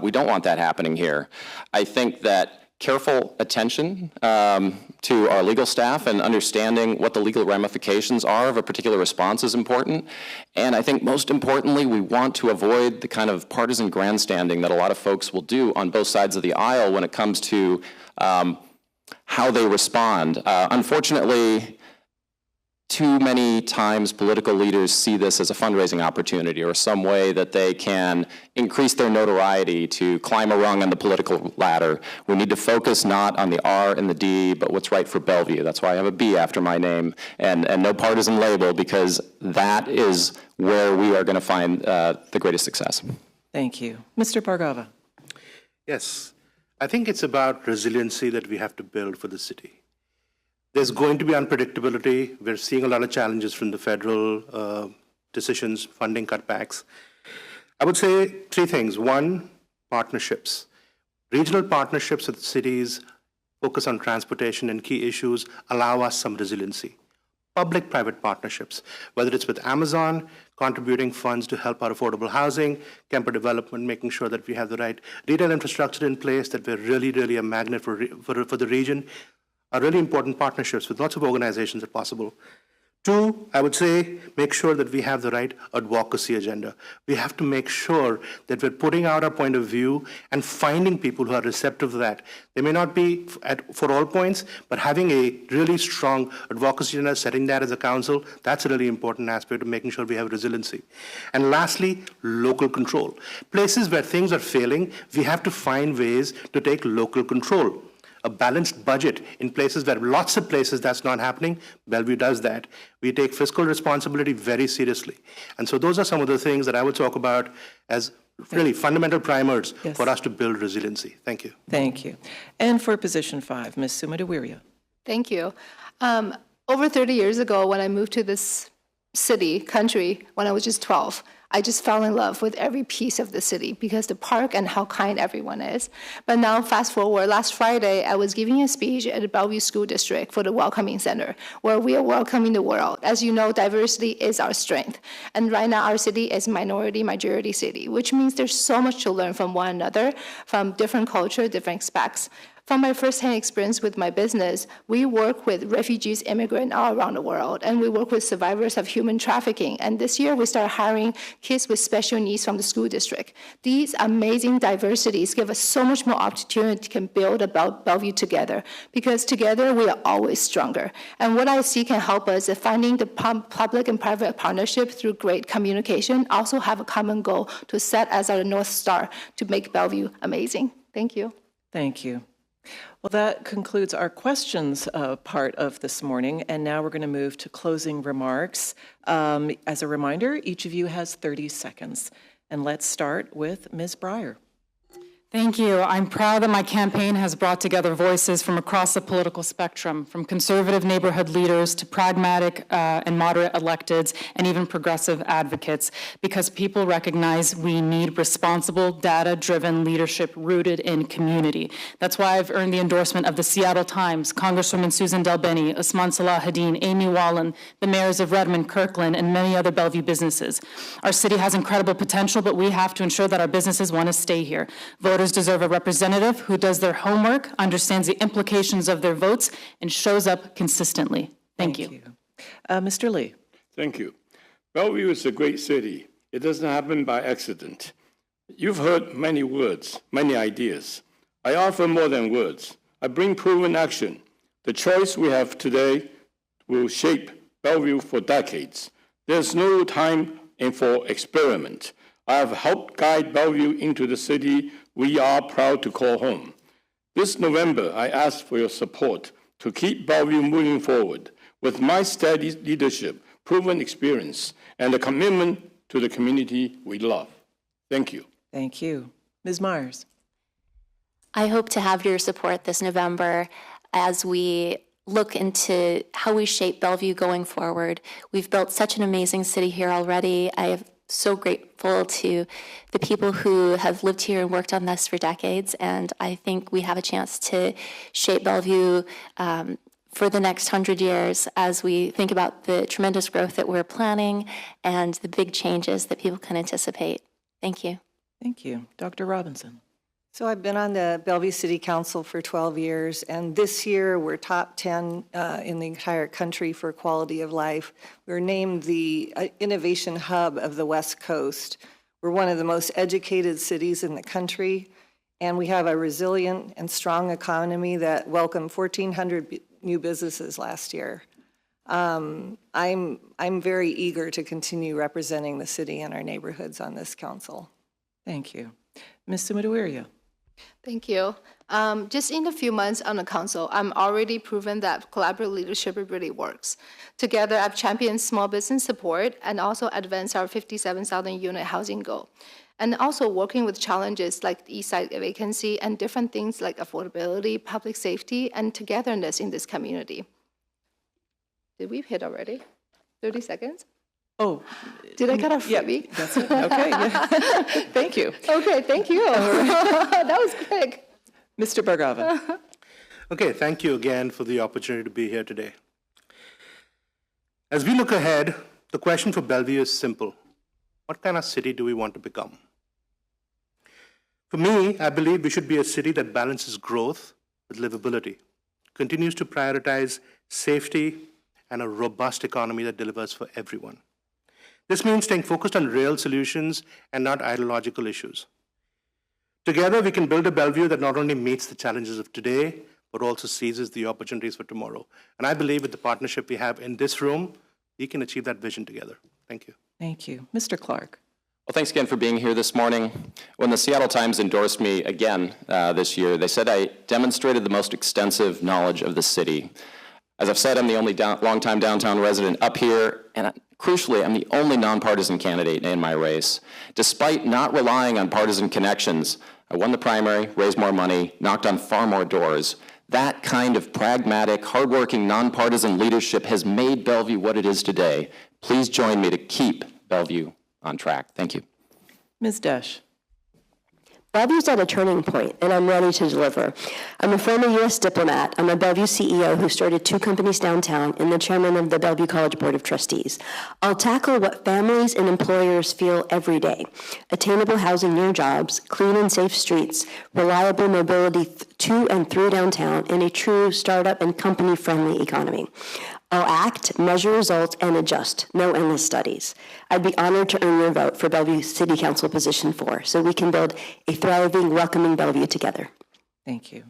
We don't want that happening here. I think that careful attention to our legal staff and understanding what the legal ramifications are of a particular response is important. And I think most importantly, we want to avoid the kind of partisan grandstanding that a lot of folks will do on both sides of the aisle when it comes to how they respond. Unfortunately, too many times political leaders see this as a fundraising opportunity or some way that they can increase their notoriety to climb a rung on the political ladder. We need to focus not on the R and the D, but what's right for Bellevue. That's why I have a B after my name and no partisan label, because that is where we are going to find the greatest success. Thank you. Mr. Pargava. Yes, I think it's about resiliency that we have to build for the city. There's going to be unpredictability. We're seeing a lot of challenges from the federal decisions, funding cutbacks. I would say 3 things. 1, partnerships. Regional partnerships with cities, focus on transportation and key issues, allow us some resiliency. Public-private partnerships, whether it's with Amazon, contributing funds to help our affordable housing, Kemper development, making sure that we have the right retail infrastructure in place, that we're really a magnet for the region, are really important partnerships with lots of organizations if possible. 2, I would say, make sure that we have the right advocacy agenda. We have to make sure that we're putting out our point of view and finding people who are receptive to that. They may not be for all points, but having a really strong advocacy agenda, setting that as a council, that's a really important aspect of making sure we have resiliency. And lastly, local control. Places where things are failing, we have to find ways to take local control. A balanced budget in places where lots of places that's not happening. Bellevue does that. We take fiscal responsibility very seriously. And so those are some of the things that I would talk about as really fundamental primers for us to build resiliency. Thank you. Thank you. And for position 5, Ms. Sumadawiria. Thank you. Over 30 years ago, when I moved to this country, when I was just 12, I just fell in love with every piece of the city because the park and how kind everyone is. But now, fast forward, last Friday, I was giving a speech at the Bellevue School District for the Welcoming Center, where we are welcoming the world. As you know, diversity is our strength. And right now, our city is minority-majority city, which means there's so much to learn from one another, from different culture, different specs. From my firsthand experience with my business, we work with refugees, immigrants all around the world, and we work with survivors of human trafficking. And this year, we started hiring kids with special needs from the school district. These amazing diversities give us so much more opportunity to build about Bellevue together, because together we are always stronger. And what I see can help us is finding the public and private partnership through great communication, also have a common goal to set as our North Star to make Bellevue amazing. Thank you. Thank you. Well, that concludes our questions part of this morning, and now we're going to move to closing remarks. As a reminder, each of you has 30 seconds. And let's start with Ms. Breyer. Thank you. I'm proud that my campaign has brought together voices from across the political spectrum, from conservative neighborhood leaders to pragmatic and moderate electeds, and even progressive advocates, because people recognize we need responsible, data-driven leadership rooted in community. That's why I've earned the endorsement of the Seattle Times, Congresswoman Susan Delbeni, Usman Salahuddin, Amy Wallen, the mayors of Redmond, Kirkland, and many other Bellevue businesses. Our city has incredible potential, but we have to ensure that our businesses want to stay here. Voters deserve a representative who does their homework, understands the implications of their votes, and shows up consistently. Thank you. Mr. Lee. Thank you. Bellevue is a great city. It doesn't happen by accident. You've heard many words, many ideas. I offer more than words. I bring proven action. The choice we have today will shape Bellevue for decades. There's no time for experiment. I have helped guide Bellevue into the city we are proud to call home. This November, I ask for your support to keep Bellevue moving forward with my steady leadership, proven experience, and a commitment to the community we love. Thank you. Thank you. Ms. Myers. I hope to have your support this November as we look into how we shape Bellevue going forward. We've built such an amazing city here already. I am so grateful to the people who have lived here and worked on this for decades, and I think we have a chance to shape Bellevue for the next 100 years as we think about the tremendous growth that we're planning and the big changes that people can anticipate. Thank you. Thank you. Dr. Robinson. So I've been on the Bellevue City Council for 12 years, and this year we're top 10 in the entire country for quality of life. We're named the innovation hub of the West Coast. We're one of the most educated cities in the country, and we have a resilient and strong economy that welcomed 1,400 new businesses last year. I'm very eager to continue representing the city and our neighborhoods on this council. Thank you. Ms. Sumadawiria. Thank you. Just in a few months on the council, I'm already proven that collaborative leadership really works. Together, I've championed small business support and also advanced our 57,000 unit housing goal. And also working with challenges like the East Side vacancy and different things like affordability, public safety, and togetherness in this community. Did we hit already? 30 seconds? Oh. Did I get a freebie? Yeah, that's it. Okay. Yeah. Thank you. Okay, thank you. That was quick. Mr. Bargava. Okay, thank you again for the opportunity to be here today. As we look ahead, the question for Bellevue is simple. What kind of city do we want to become? For me, I believe we should be a city that balances growth with livability, continues to prioritize safety, and a robust economy that delivers for everyone. This means staying focused on real solutions and not ideological issues. Together, we can build a Bellevue that not only meets the challenges of today, but also seizes the opportunities for tomorrow. And I believe with the partnership we have in this room, we can achieve that vision together. Thank you. Thank you. Mr. Clark. Well, thanks again for being here this morning. When the Seattle Times endorsed me again this year, they said I demonstrated the most extensive knowledge of the city. As I've said, I'm the only longtime downtown resident up here, and crucially, I'm the only nonpartisan candidate in my race. Despite not relying on partisan connections, I won the primary, raised more money, knocked on far more doors. That kind of pragmatic, hardworking, nonpartisan leadership has made Bellevue what it is today. Please join me to keep Bellevue on track. Thank you. Ms. Desch. Bellevue's at a turning point, and I'm ready to deliver. I'm a former U.S. diplomat. I'm a Bellevue CEO who started 2 companies downtown and the chairman of the Bellevue College Board of Trustees. I'll tackle what families and employers feel every day: attainable housing near jobs, clean and safe streets, reliable mobility to and through downtown, and a true startup and company-friendly economy. I'll act, measure results, and adjust. No endless studies. I'd be honored to earn your vote for Bellevue City Council Position 4 so we can build a thriving, welcoming Bellevue together. Thank you.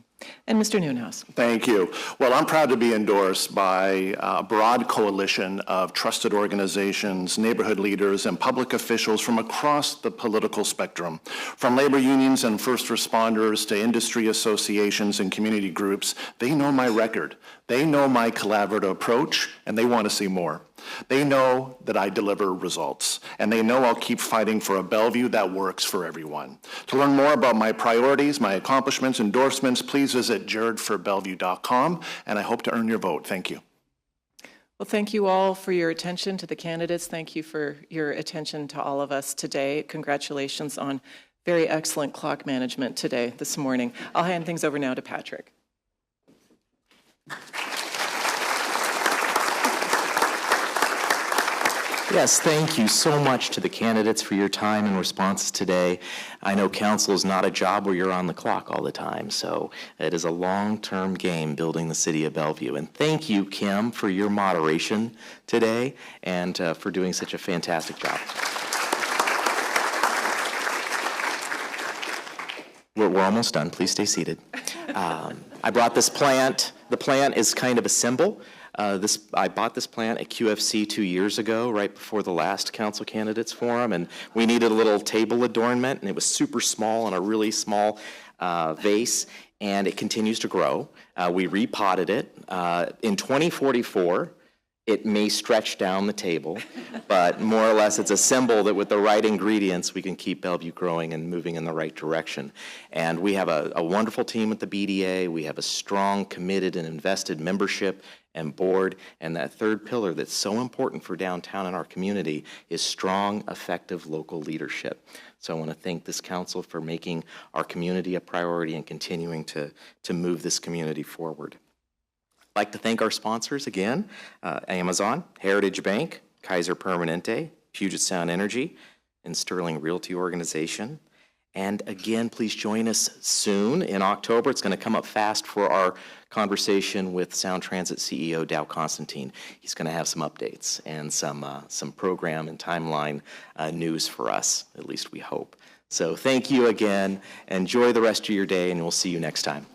And Mr. Noonhouse. Thank you. Well, I'm proud to be endorsed by a broad coalition of trusted organizations, neighborhood leaders, and public officials from across the political spectrum. From labor unions and first responders to industry associations and community groups, they know my record. They know my collaborative approach, and they want to see more. They know that I deliver results, and they know I'll keep fighting for a Bellevue that works for everyone. To learn more about my priorities, my accomplishments, endorsements, please visit jaredforbellevue.com, and I hope to earn your vote. Thank you. Well, thank you all for your attention to the candidates. Thank you for your attention to all of us today. Congratulations on very excellent clock management today, this morning. I'll hand things over now to Patrick. Yes, thank you so much to the candidates for your time and responses today. I know council is not a job where you're on the clock all the time, so it is a long-term game building the city of Bellevue. And thank you, Kim, for your moderation today and for doing such a fantastic job. We're almost done. Please stay seated. I brought this plant. The plant is kind of a symbol. I bought this plant at QFC 2 years ago, right before the last council candidates forum, and we needed a little table adornment, and it was super small in a really small vase, and it continues to grow. We repotted it. In 2044, it may stretch down the table, but more or less it's a symbol that with the right ingredients, we can keep Bellevue growing and moving in the right direction. And we have a wonderful team at the BDA. We have a strong, committed, and invested membership and board. And that third pillar that's so important for downtown and our community is strong, effective local leadership. So I want to thank this council for making our community a priority and continuing to move this community forward. I'd like to thank our sponsors again, Amazon, Heritage Bank, Kaiser Permanente, Puget Sound Energy, and Sterling Realty Organization. And again, please join us soon in October. It's going to come up fast for our conversation with Sound Transit CEO Dow Constantine. He's going to have some updates and some program and timeline news for us, at least we hope. So thank you again. Enjoy the rest of your day, and we'll see you next time.